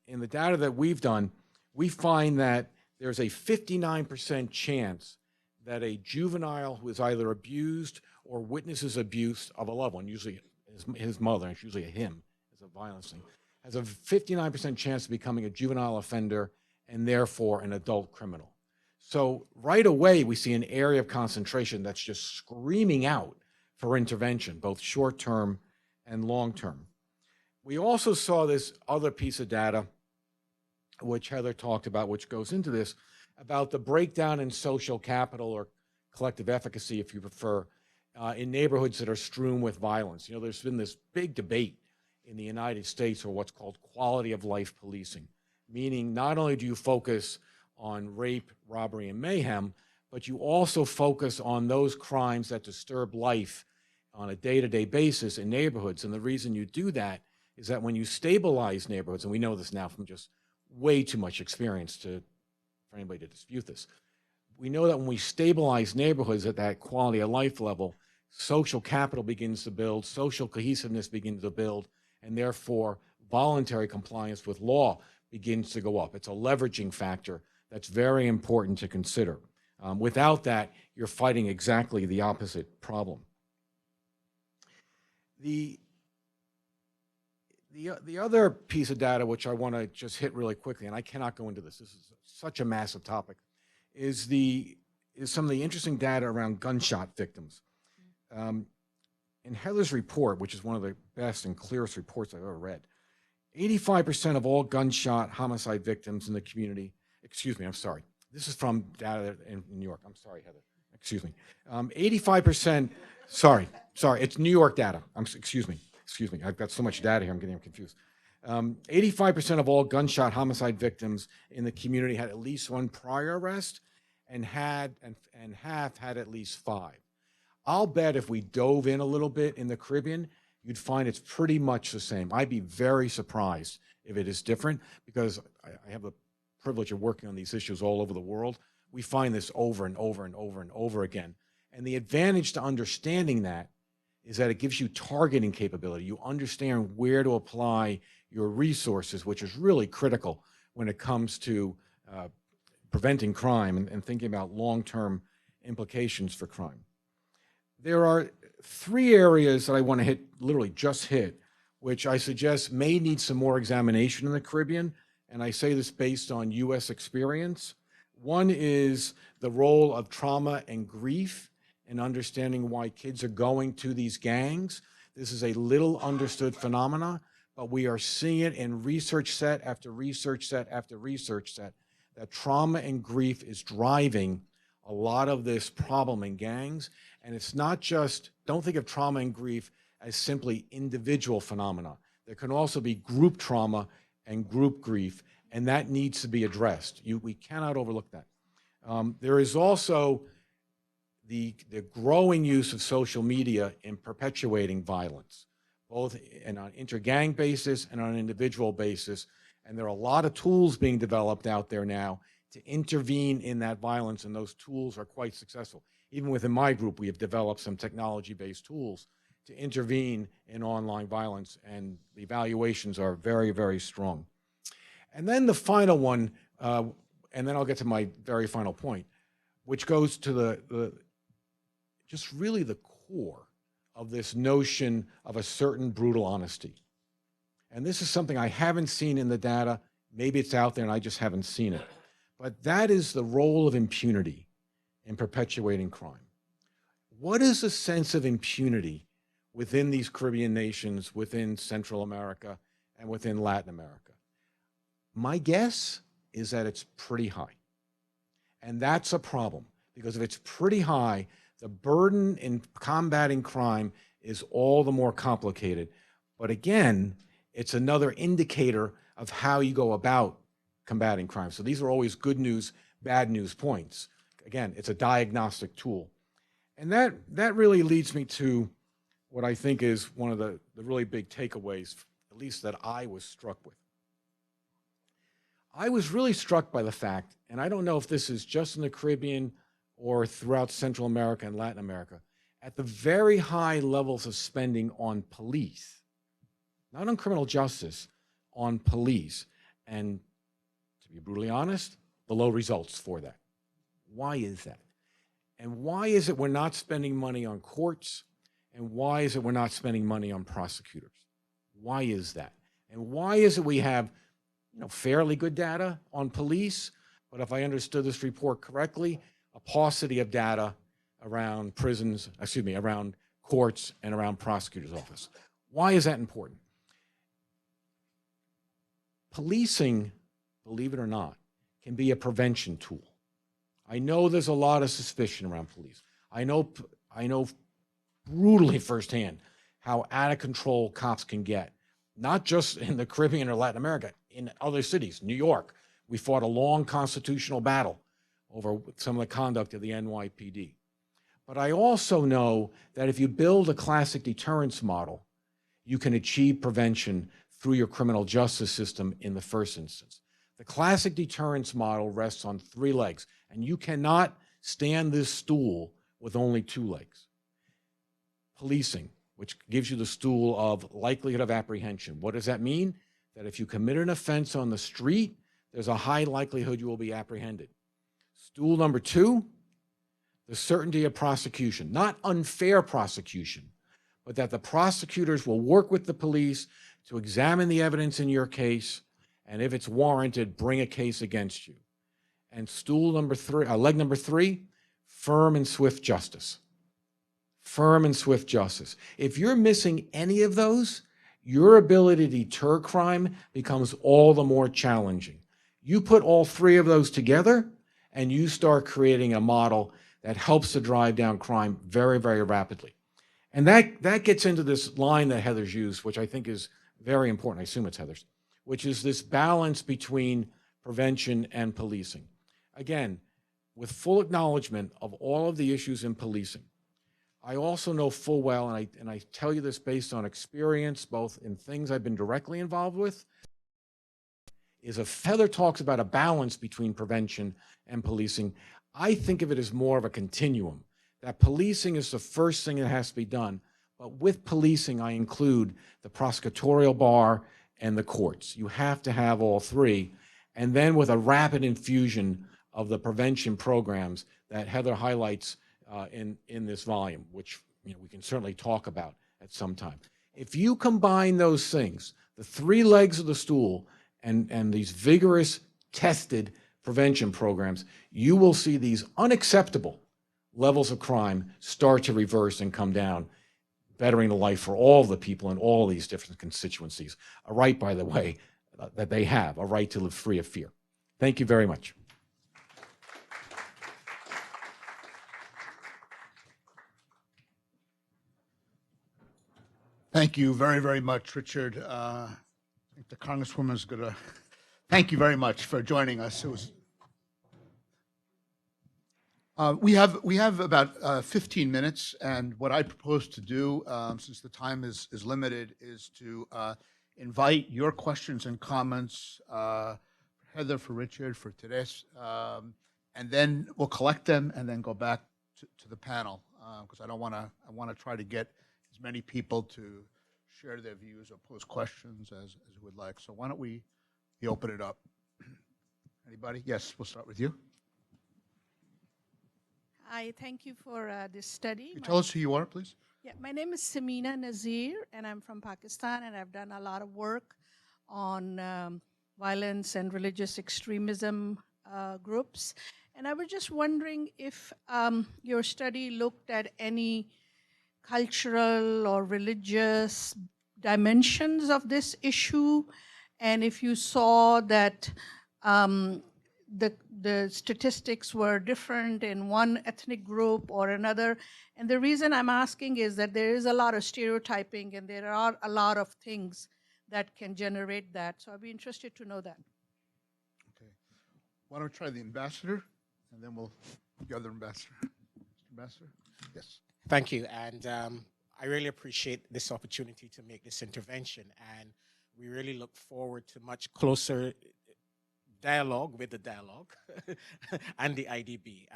In the data that we've done, we find that there's a 59% chance that a juvenile who is either abused or witnesses abuse of a loved one, usually his mother, and it's usually a him, as a violence thing, has a 59% chance of becoming a juvenile offender and therefore an adult criminal. So right away, we see an area of concentration that's just screaming out for intervention, both short-term and long-term. We also saw this other piece of data, which Heather talked about, which goes into this, about the breakdown in social capital or collective efficacy, if you prefer, in neighborhoods that are strewn with violence. You know, there's been this big debate in the United States for what's called quality of life policing, meaning not only do you focus on rape, robbery, and mayhem, but you also focus on those crimes that disturb life on a day-to-day basis in neighborhoods. And the reason you do that is that when you stabilize neighborhoods, and we know this now from just way too much experience for anybody to dispute this, we know that when we stabilize neighborhoods at that quality of life level, social capital begins to build, social cohesiveness begins to build, and therefore voluntary compliance with law begins to go up. It's a leveraging factor that's very important to consider. Without that, you're fighting exactly the opposite problem. The other piece of data, which I want to just hit really quickly, and I cannot go into this is such a massive topic, is some of the interesting data around gunshot victims. In Heather's report, which is one of the best and clearest reports I've ever read, 85% of all gunshot homicide victims in the community, excuse me, I'm sorry. This is from data in New York. I'm sorry, Heather. Excuse me. 85%, sorry, it's New York data. Excuse me. I've got so much data here, I'm getting confused. 85% of all gunshot homicide victims in the community had at least one prior arrest and have had at least 5. I'll bet if we dove in a little bit in the Caribbean, you'd find it's pretty much the same. I'd be very surprised if it is different, because I have the privilege of working on these issues all over the world. We find this over and over and over and over again. And the advantage to understanding that is that it gives you targeting capability. You understand where to apply your resources, which is really critical when it comes to preventing crime and thinking about long-term implications for crime. There are 3 areas that I want to hit, literally just hit, which I suggest may need some more examination in the Caribbean, and I say this based on US experience. One is the role of trauma and grief in understanding why kids are going to these gangs. This is a little understood phenomena, but we are seeing it in research set after research set after research set, that trauma and grief is driving a lot of this problem in gangs. And it's not just, don't think of trauma and grief as simply individual phenomena. There can also be group trauma and group grief, and that needs to be addressed. We cannot overlook that. There is also the growing use of social media in perpetuating violence, both on an inter-gang basis and on an individual basis. And there are a lot of tools being developed out there now to intervene in that violence, and those tools are quite successful. Even within my group, we have developed some technology-based tools to intervene in online violence, and the evaluations are very, very strong. And then the final one, and then I'll get to my very final point, which goes to just really the core of this notion of a certain brutal honesty. And this is something I haven't seen in the data. Maybe it's out there and I just haven't seen it. But that is the role of impunity in perpetuating crime. What is the sense of impunity within these Caribbean nations, within Central America, and within Latin America? My guess is that it's pretty high. And that's a problem, because if it's pretty high, the burden in combating crime is all the more complicated. But again, it's another indicator of how you go about combating crime. So these are always good news, bad news points. Again, it's a diagnostic tool. And that really leads me to what I think is one of the really big takeaways, at least that I was struck with. I was really struck by the fact, and I don't know if this is just in the Caribbean or throughout Central America and Latin America, at the very high levels of spending on police, not on criminal justice, on police. And to be brutally honest, the low results for that. Why is that? And why is it we're not spending money on courts? And why is it we're not spending money on prosecutors? Why is that? And why is it we have, fairly good data on police, but if I understood this report correctly, a paucity of data around around courts and around prosecutors' office? Why is that important? Policing, believe it or not, can be a prevention tool. I know there's a lot of suspicion around police. I know brutally firsthand how out of control cops can get, not just in the Caribbean or Latin America, in other cities, New York, We fought a long constitutional battle over some of the conduct of the NYPD. But I also know that if you build a classic deterrence model, you can achieve prevention through your criminal justice system in the first instance. The classic deterrence model rests on 3 legs, and you cannot stand this stool with only 2 legs. Policing, which gives you the stool of likelihood of apprehension. What does that mean? That if you commit an offense on the street, there's a high likelihood you will be apprehended. Stool number 2, the certainty of prosecution, not unfair prosecution, but that the prosecutors will work with the police to examine the evidence in your case, and if it's warranted, bring a case against you. And leg number 3, firm and swift justice. Firm and swift justice. If you're missing any of those, your ability to deter crime becomes all the more challenging. You put all 3 of those together, and you start creating a model that helps to drive down crime very, very rapidly. And that gets into this line that Heather's used, which I think is very important. I assume it's Heather's, which is this balance between prevention and policing. Again, with full acknowledgement of all of the issues in policing, I also know full well, and I tell you this based on experience, both in things I've been directly involved with, is if Heather talks about a balance between prevention and policing, I think of it as more of a continuum, that policing is the first thing that has to be done. But with policing, I include the prosecutorial bar and the courts. You have to have all 3. And then with a rapid infusion of the prevention programs that Heather highlights in this volume, which we can certainly talk about at some time. If you combine those things, the 3 legs of the stool and these vigorous, tested prevention programs, you will see these unacceptable levels of crime start to reverse and come down, bettering the life for all the people in all these different constituencies. A right, by the way, that they have, a right to live free of fear. Thank you very much. Thank you very, very much, Richard. I think the Congresswoman is going to thank you very much for joining us. It was. We have about 15 minutes, and what I propose to do, since the time is limited, is to invite your questions and comments, Heather, for Richard, for Theresa, and then we'll collect them and then go back to the panel, because I want to try to get as many people to share their views or pose questions as we would like. So why don't we open it up? Anybody? Yes, we'll start with you. Hi, thank you for this study. Can you tell us who you are, please? Yeah, my name is Samina Nazir, and I'm from Pakistan, and I've done a lot of work on violence and religious extremism groups. And I was just wondering if your study looked at any cultural or religious dimensions of this issue, and if you saw that the statistics were different in one ethnic group or another. And the reason I'm asking is that there is a lot of stereotyping, and there are a lot of things that can generate that. So I'd be interested to know that. Okay. Why don't we try the ambassador, and then the other ambassador. Mr. Ambassador? Yes. Thank you. And I really appreciate this opportunity to make this intervention. And we really look forward to much closer dialogue with the dialogue and the IDB.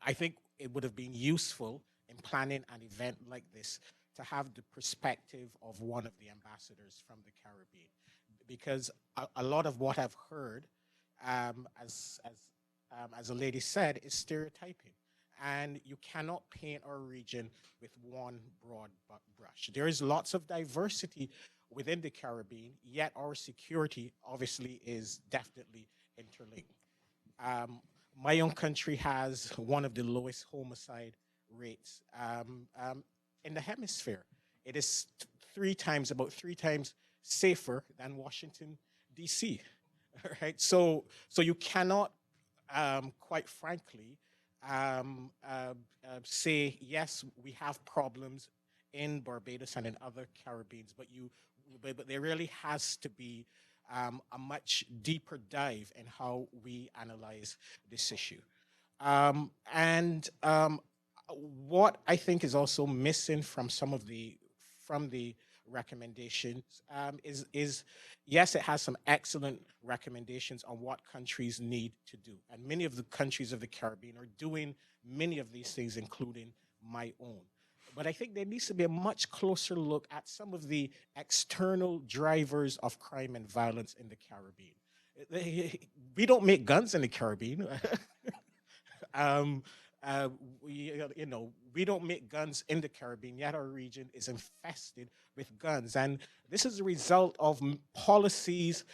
I think it would have been useful in planning an event like this to have the perspective of one of the ambassadors from the Caribbean, because a lot of what I've heard, as a lady said, is stereotyping. And you cannot paint our region with one broad brush. There is lots of diversity within the Caribbean, yet our security obviously is definitely interlinked. My own country has one of the lowest homicide rates in the hemisphere. It is about three times safer than Washington, D.C. Right? So you cannot, quite frankly, say, yes, we have problems in Barbados and in other Caribbeans, but there really has to be a much deeper dive in how we analyze this issue. What I think is also missing from the recommendations is yes, it has some excellent recommendations on what countries need to do, and many of the countries of the Caribbean are doing many of these things, including my own. But I think there needs to be a much closer look at some of the external drivers of crime and violence in the Caribbean. We don't make guns in the Caribbean. We don't make guns in the Caribbean, yet our region is infested with guns. And this is a result of policies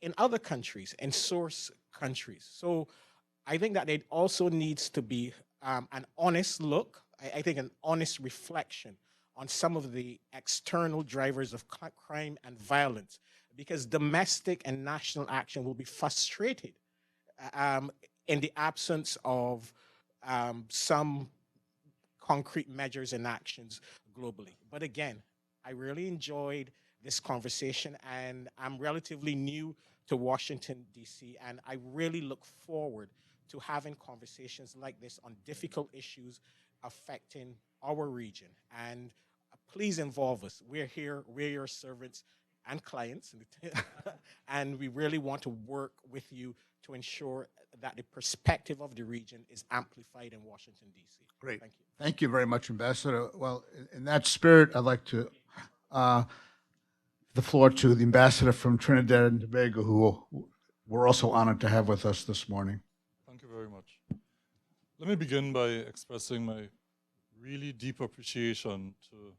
in other countries, in source countries. So I think that it also needs to be an honest look, I think an honest reflection on some of the external drivers of crime and violence, because domestic and national action will be frustrated in the absence of some concrete measures and actions globally. But again, I really enjoyed this conversation, and I'm relatively new to Washington, D.C., and I really look forward to having conversations like this on difficult issues affecting our region. And please involve us. We're here, we're your servants and clients, and we really want to work with you to ensure that the perspective of the region is amplified in Washington, D.C. Great. Thank you. Thank you very much, Ambassador. Well, in that spirit, I'd like to the floor to the Ambassador from Trinidad and Tobago, who we're also honored to have with us this morning. Thank you very much. Let me begin by expressing my really deep appreciation to,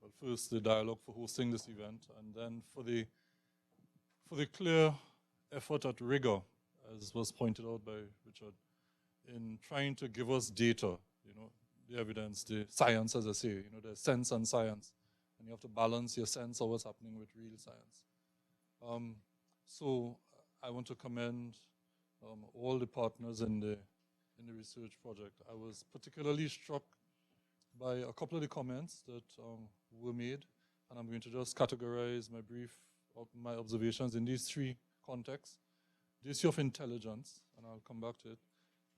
well, first the dialogue for hosting this event, and then for the clear effort at rigor, as was pointed out by Richard, in trying to give us data, the evidence, the science, as I say, there's sense and science, and you have to balance your sense of what's happening with real science. So I want to commend all the partners in the research project. I was particularly struck by a couple of the comments that were made, and I'm going to just categorize my observations in these three contexts. The issue of intelligence, and I'll come back to it.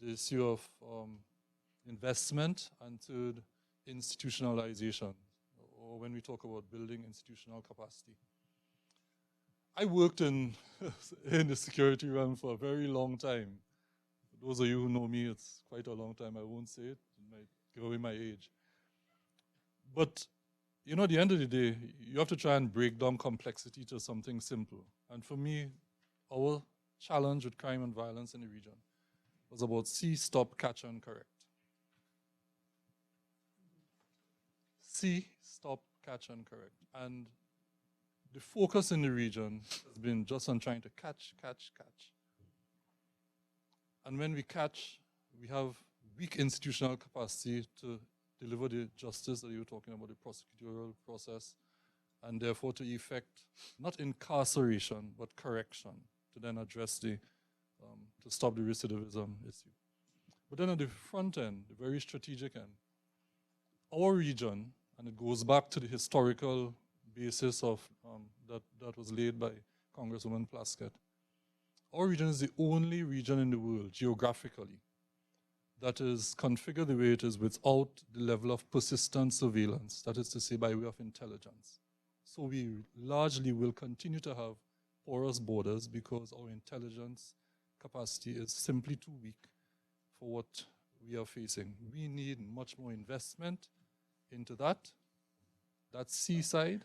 The issue of investment, and third, institutionalization, or when we talk about building institutional capacity. I worked in the security realm for a very long time. For those of you who know me, it's quite a long time. I won't say it. It might give away my age. But, at the end of the day, you have to try and break down complexity to something simple. And for me, our challenge with crime and violence in the region was about see, stop, catch, and correct. See, stop, catch, and correct. And the focus in the region has been just on trying to catch. And when we catch, we have weak institutional capacity to deliver the justice that you were talking about, the prosecutorial process, and therefore to effect not incarceration, but correction, to then address to stop the recidivism issue. But then at the front end, the very strategic end, our region, and it goes back to the historical basis of that was laid by Congresswoman Plaskett. Our region is the only region in the world, geographically, that is configured the way it is without the level of persistent surveillance, that is to say, by way of intelligence. So we largely will continue to have porous borders because our intelligence capacity is simply too weak for what we are facing. We need much more investment into that seaside,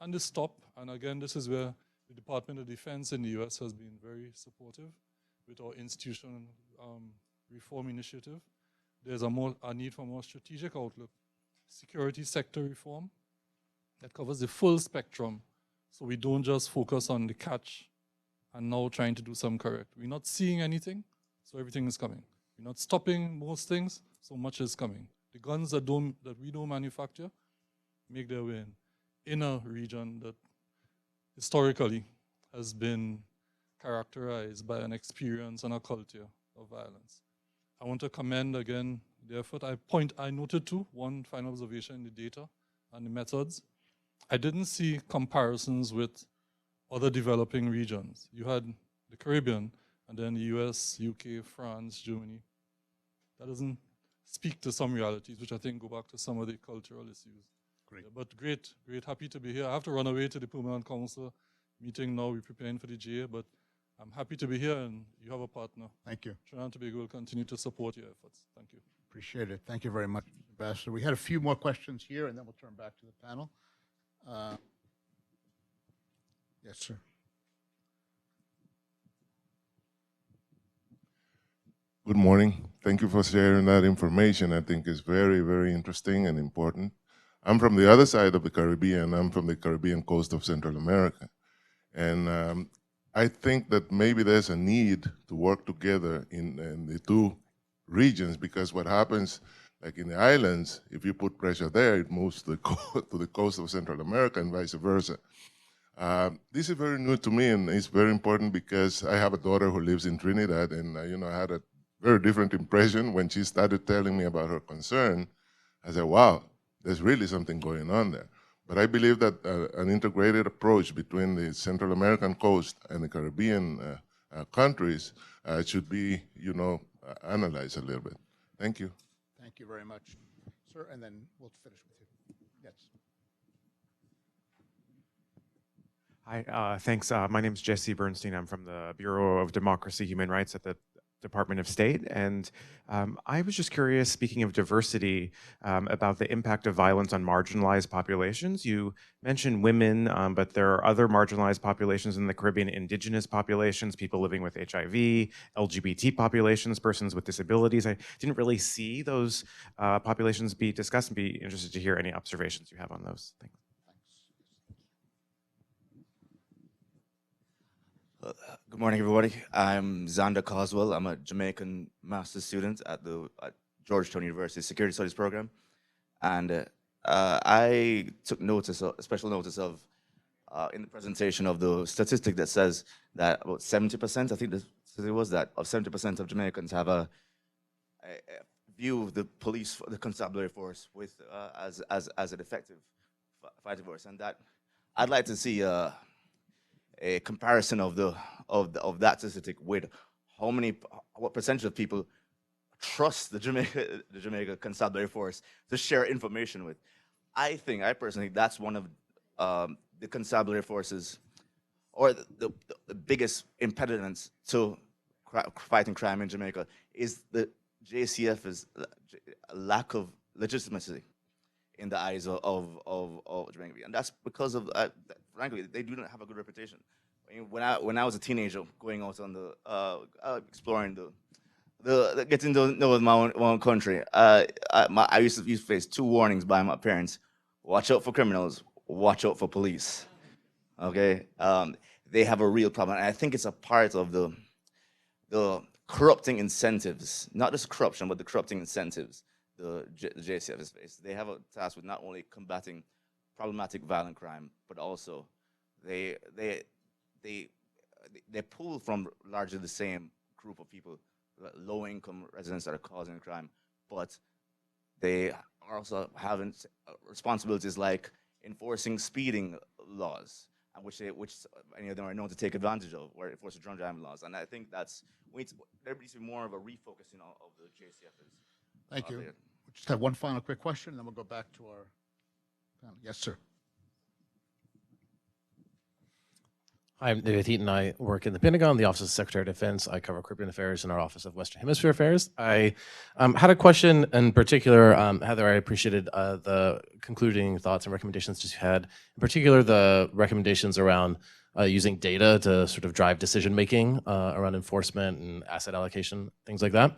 and the stop. And again, this is where the Department of Defense in the US has been very supportive with our institutional reform initiative. There's a need for more strategic outlook, security sector reform that covers the full spectrum, so we don't just focus on the catch and now trying to do some correct. We're not seeing anything, so everything is coming. We're not stopping most things, so much is coming. The guns that we don't manufacture make their way in a region that historically has been characterized by an experience and a culture of violence. I want to commend again the effort. I noted too, one final observation in the data and the methods. I didn't see comparisons with other developing regions. You had the Caribbean, and then the US, UK, France, Germany. That doesn't speak to some realities, which I think go back to some of the cultural issues. Great. Yeah, but great, happy to be here. I have to run away to the Permanent Council meeting now. We're preparing for the GA, but I'm happy to be here, and you have a partner. Thank you. Trinidad and Tobago will continue to support your efforts. Thank you. Appreciate it. Thank you very much, Ambassador. We had a few more questions here, and then we'll turn back to the panel. Yes, sir. Good morning. Thank you for sharing that information. I think it's very, very interesting and important. I'm from the other side of the Caribbean. I'm from the Caribbean coast of Central America. And I think that maybe there's a need to work together in the two regions, because what happens, like in the islands, if you put pressure there, it moves to the coast of Central America and vice versa. This is very new to me, and it's very important because I have a daughter who lives in Trinidad, and I had a very different impression when she started telling me about her concern. I said, wow, there's really something going on there. But I believe that an integrated approach between the Central American coast and the Caribbean countries should be, analyzed a little bit. Thank you. Thank you very much, sir. And then we'll finish with you. Yes. Hi, thanks. My name is Jesse Bernstein. I'm from the Bureau of Democracy, Human Rights at the Department of State. And I was just curious, speaking of diversity, about the impact of violence on marginalized populations. You mentioned women, but there are other marginalized populations in the Caribbean, indigenous populations, people living with HIV, LGBT populations, persons with disabilities. I didn't really see those populations be discussed, and be interested to hear any observations you have on those. Thanks. Good morning, everybody. I'm Xander Coswell. I'm a Jamaican master's student at Georgetown University Security Studies program. And I took special notice of, in the presentation of the statistic that says that about 70%, I think it was that, of 70% of Jamaicans have a view of the police, the constabulary force with as an effective fighting force. And that I'd like to see a comparison of that statistic with what percentage of people trust the Jamaica Constabulary Force to share information with. I personally think that's one of the Constabulary Force's, or the biggest impediments to fighting crime in Jamaica, is the JCF's lack of legitimacy in the eyes of Jamaica, and that's because of frankly, they do not have a good reputation. I mean, when I was a teenager, going out on the exploring getting to know my own country, I used to face 2 warnings by my parents: watch out for criminals, watch out for police. Okay, they have a real problem, and I think it's a part of the corrupting incentives, not just corruption, but the corrupting incentives the JCF is faced. They have a task with not only combating problematic violent crime, but also they pull from largely the same group of people, low-income residents that are causing crime, but they are also having responsibilities like enforcing speeding laws, which any of them are known to take advantage of, or enforcing drunk driving laws. And I think there needs to be more of a refocusing of the JCF. Thank you. We just have one final quick question, and then we'll go back to our panel. Yes, sir. Hi, I'm David Heaton. I work in the Pentagon, the Office of Secretary of Defense. I cover Caribbean Affairs in our Office of Western Hemisphere Affairs. I had a question in particular, Heather. I appreciated the concluding thoughts and recommendations that you had, in particular the recommendations around using data to sort of drive decision-making around enforcement and asset allocation, things like that.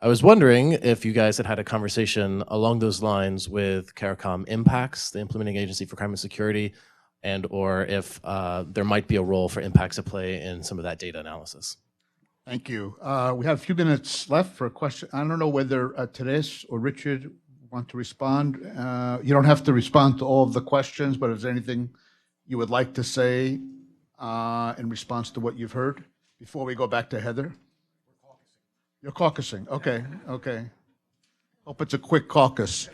I was wondering if you guys had a conversation along those lines with CARICOM Impacts, the implementing agency for crime and security, and or if there might be a role for Impacts to play in some of that data analysis. Thank you. We have a few minutes left for a question. I don't know whether Theresa or Richard want to respond. You don't have to respond to all of the questions, but is there anything you would like to say in response to what you've heard before we go back to Heather? You're caucusing. Okay, okay. Hope it's a quick caucus.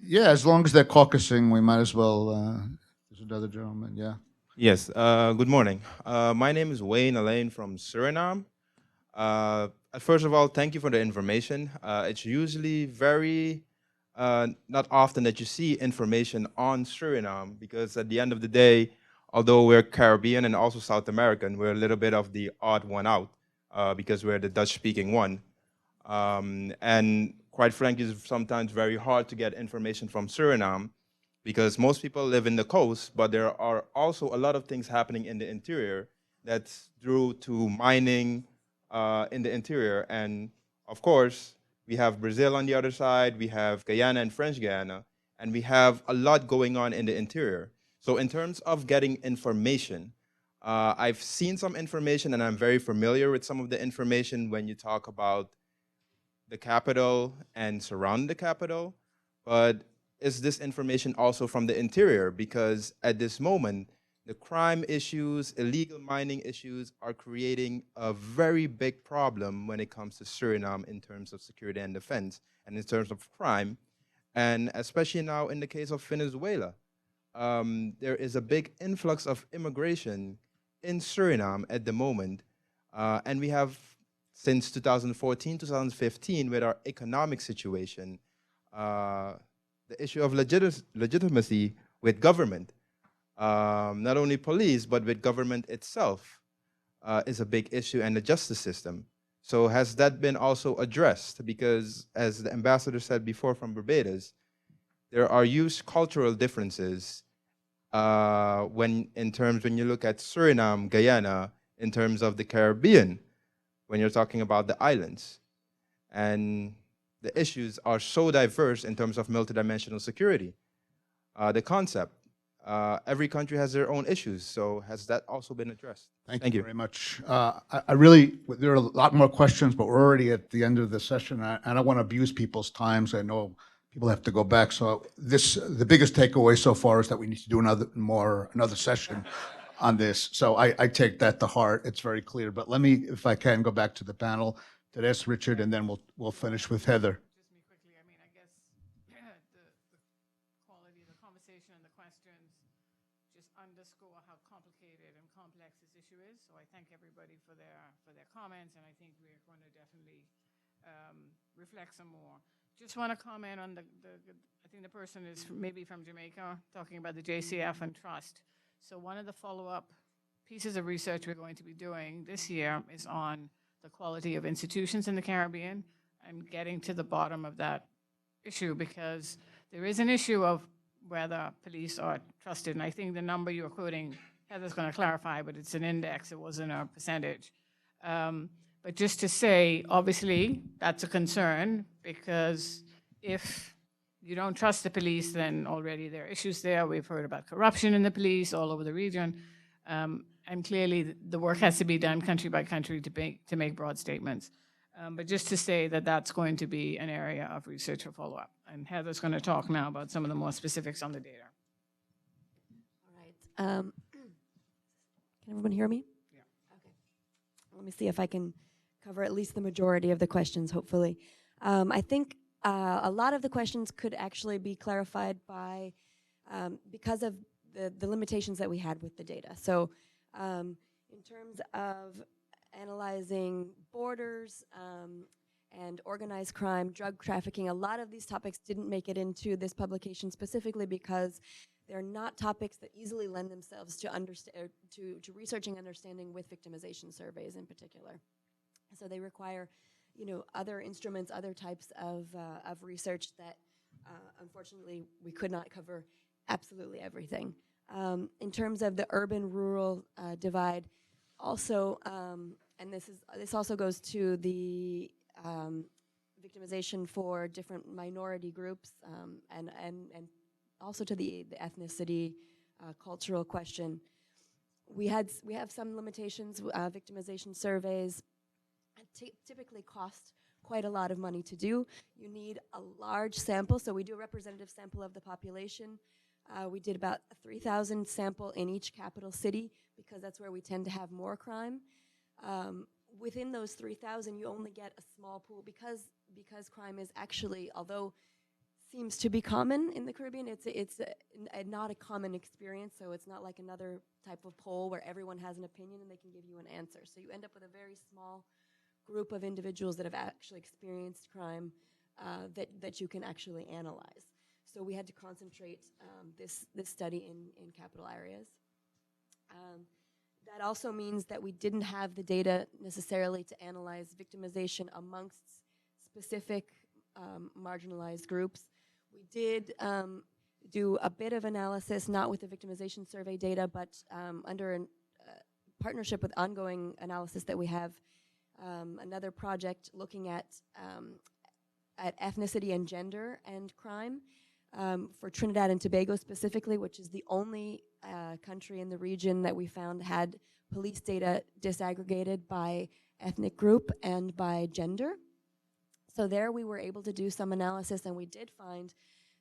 Yeah, as long as they're caucusing, we might as well. There's another gentleman, yeah. Yes, good morning. My name is Wayne Alain from Suriname. First of all, thank you for the information. It's usually very not often that you see information on Suriname because at the end of the day, although we're Caribbean and also South American, we're a little bit of the odd one out because we're the Dutch-speaking one. And quite frankly, it's sometimes very hard to get information from Suriname because most people live in the coast, but there are also a lot of things happening in the interior that's due to mining in the interior. And of course, we have Brazil on the other side, we have Guyana and French Guyana, and we have a lot going on in the interior. So in terms of getting information, I've seen some information and I'm very familiar with some of the information when you talk about the capital and surround the capital, but is this information also from the interior? Because at this moment, the crime issues, illegal mining issues are creating a very big problem when it comes to Suriname in terms of security and defense and in terms of crime. And especially now in the case of Venezuela, there is a big influx of immigration in Suriname at the moment. And we have since 2014, 2015, with our economic situation, the issue of legitimacy with government, not only police, but with government itself is a big issue, and the justice system. So has that been also addressed? Because as the ambassador said before from Barbados, there are huge cultural differences when you look at Suriname, Guyana, in terms of the Caribbean, when you're talking about the islands. And the issues are so diverse in terms of multidimensional security. The concept, every country has their own issues, so has that also been addressed? Thank you very much. I really, there are a lot more questions, but we're already at the end of the session. I don't want to abuse people's times. I know people have to go back. So the biggest takeaway so far is that we need to do another session on this. So I take that to heart. It's very clear. But let me, if I can, go back to the panel. Theresa, Richard, and then we'll finish with Heather. Just me quickly. I mean, I guess the quality of the conversation and the questions just underscore how complicated and complex this issue is. So I thank everybody for their comments, and I think we're going to definitely reflect some more. Just want to comment on I think the person is maybe from Jamaica, talking about the JCF and trust. So one of the follow-up pieces of research we're going to be doing this year is on the quality of institutions in the Caribbean and getting to the bottom of that issue, because there is an issue of whether police are trusted. And I think the number you're quoting, Heather's going to clarify, but it's an index, it wasn't a percentage. But just to say, obviously, that's a concern, because if you don't trust the police, then already there are issues there. We've heard about corruption in the police all over the region. And clearly, the work has to be done country by country to make broad statements. But just to say that that's going to be an area of research for follow-up. And Heather's going to talk now about some of the more specifics on the data. All right. Can everyone hear me? Yeah. Okay. Let me see if I can cover at least the majority of the questions, hopefully. I think a lot of the questions could actually be clarified by because of the limitations that we had with the data. So in terms of analyzing borders and organized crime, drug trafficking, a lot of these topics didn't make it into this publication specifically because they're not topics that easily lend themselves to researching understanding with victimization surveys in particular. So they require, other instruments, other types of research that unfortunately we could not cover absolutely everything. In terms of the urban-rural divide, also, and this also goes to the victimization for different minority groups, and also to the ethnicity, cultural question. We have some limitations. Victimization surveys typically cost quite a lot of money to do. You need a large sample, so we do a representative sample of the population. We did about a 3,000 sample in each capital city because that's where we tend to have more crime. Within those 3,000, you only get a small pool because crime is actually, although seems to be common in the Caribbean. It's not a common experience, so it's not like another type of poll where everyone has an opinion and they can give you an answer. So you end up with a very small group of individuals that have actually experienced crime that you can actually analyze. So we had to concentrate this study in capital areas. That also means that we didn't have the data necessarily to analyze victimization amongst specific marginalized groups. We did do a bit of analysis, not with the victimization survey data, but under a partnership with ongoing analysis that we have, another project looking at ethnicity and gender and crime for Trinidad and Tobago specifically, which is the only country in the region that we found had police data disaggregated by ethnic group and by gender. So there we were able to do some analysis, and we did find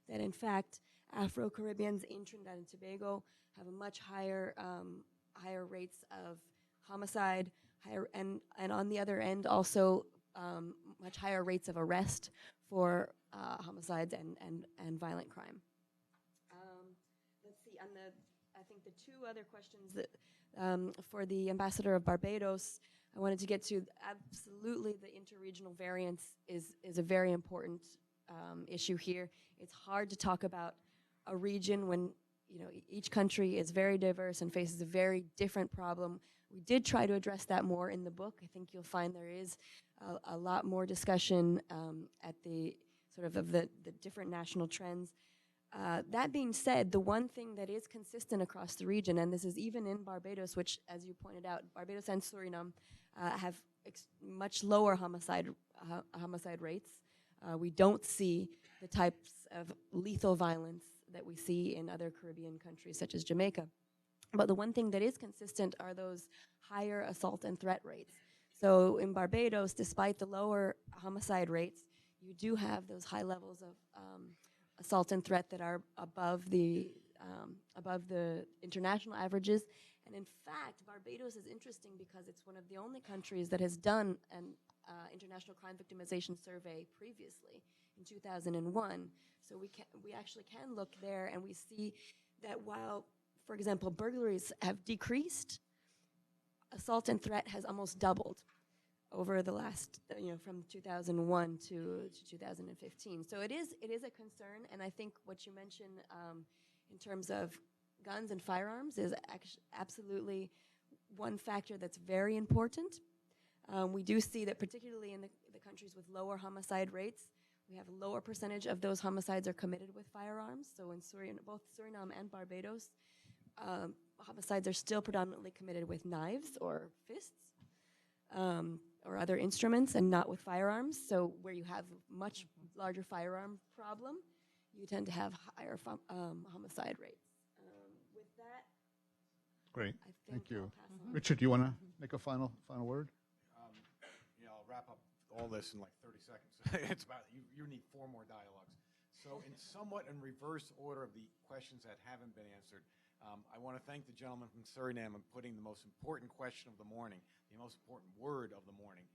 that in fact Afro-Caribbeans in Trinidad and Tobago have a much higher rates of homicide, and on the other end also much higher rates of arrest for homicides and violent crime. Let's see, I think the two other questions that for the ambassador of Barbados, I wanted to get to, absolutely the interregional variance is a very important issue here. It's hard to talk about a region when each country is very diverse and faces a very different problem. We did try to address that more in the book. I think you'll find there is a lot more discussion at the sort of the different national trends. That being said, the one thing that is consistent across the region, and this is even in Barbados, which, as you pointed out, Barbados and Suriname have much lower homicide rates. We don't see the types of lethal violence that we see in other Caribbean countries, such as Jamaica. But the one thing that is consistent are those higher assault and threat rates. So in Barbados, despite the lower homicide rates, you do have those high levels of assault and threat that are above the international averages. And in fact, Barbados is interesting because it's one of the only countries that has done an international crime victimization survey previously in 2001. So we actually can look there, and we see that while, for example, burglaries have decreased, assault and threat has almost doubled over the last, from 2001 to 2015. So it is a concern, and I think what you mentioned in terms of guns and firearms is absolutely one factor that's very important. We do see that particularly in the countries with lower homicide rates, we have a lower percentage of those homicides are committed with firearms. So in both Suriname and Barbados, homicides are still predominantly committed with knives or fists or other instruments, and not with firearms. So where you have much larger firearm problem, you tend to have higher homicide rates. With that, Great, I think thank you. I'll pass on. Richard, do you want to make a final word? I'll wrap up all this in like 30 seconds. It's about, you need 4 more dialogues. So in somewhat in reverse order of the questions that haven't been answered, I want to thank the gentleman from Suriname for putting the most important question of the morning, the most important word of the morning,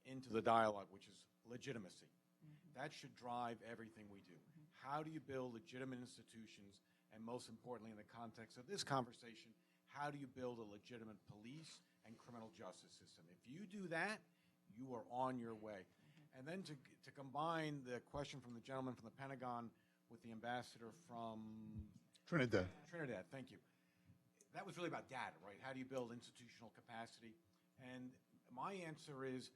into the dialogue, which is legitimacy. That should drive everything we do. How do you build legitimate institutions? And most importantly, in the context of this conversation, how do you build a legitimate police and criminal justice system? If you do that, you are on your way. And then to combine the question from the gentleman from the Pentagon with the ambassador from Trinidad. Trinidad, thank you. That was really about data, right? How do you build institutional capacity? And my answer is,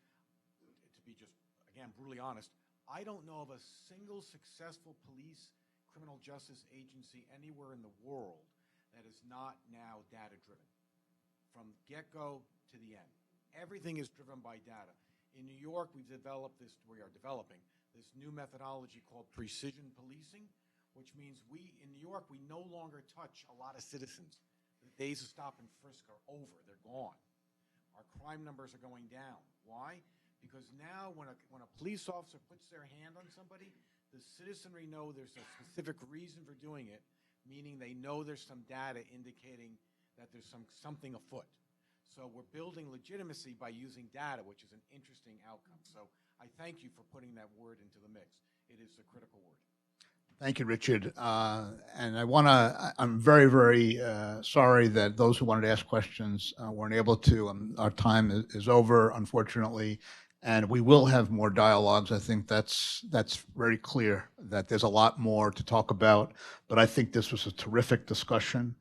to be just, again, brutally honest, I don't know of a single successful police criminal justice agency anywhere in the world that is not now data-driven, from get-go to the end. Everything is driven by data. In New York, we are developing this new methodology called precision policing, which means in New York, we no longer touch a lot of citizens. The days of stop and frisk are over, they're gone. Our crime numbers are going down. Why? Because now when a police officer puts their hand on somebody, the citizenry know there's a specific reason for doing it, meaning they know there's some data indicating that there's something afoot. So we're building legitimacy by using data, which is an interesting outcome. So I thank you for putting that word into the mix. It is a critical word. Thank you, Richard. And I'm very, very sorry that those who wanted to ask questions weren't able to. Our time is over, unfortunately, and we will have more dialogues. I think that's very clear that there's a lot more to talk about, but I think this was a terrific discussion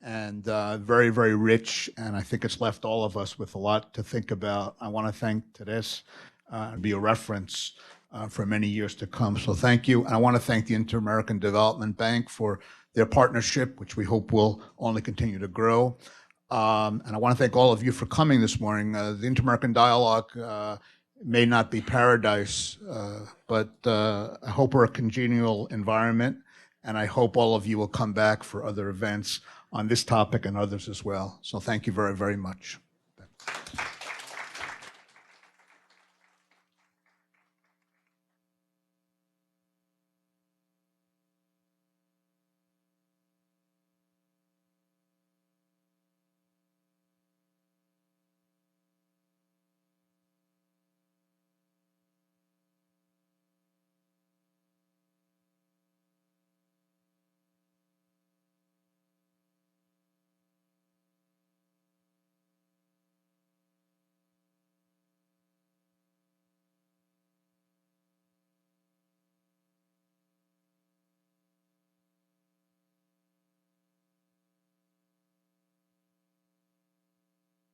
and very, very rich, and I think it's left all of us with a lot to think about. I want to thank Theresa, be a reference for many years to come. So thank you. And I want to thank the Inter-American Development Bank for their partnership, which we hope will only continue to grow. And I want to thank all of you for coming this morning. The Inter-American Dialogue may not be paradise, but I hope we're a congenial environment. And I hope all of you will come back for other events on this topic and others as well. So thank you very, very much.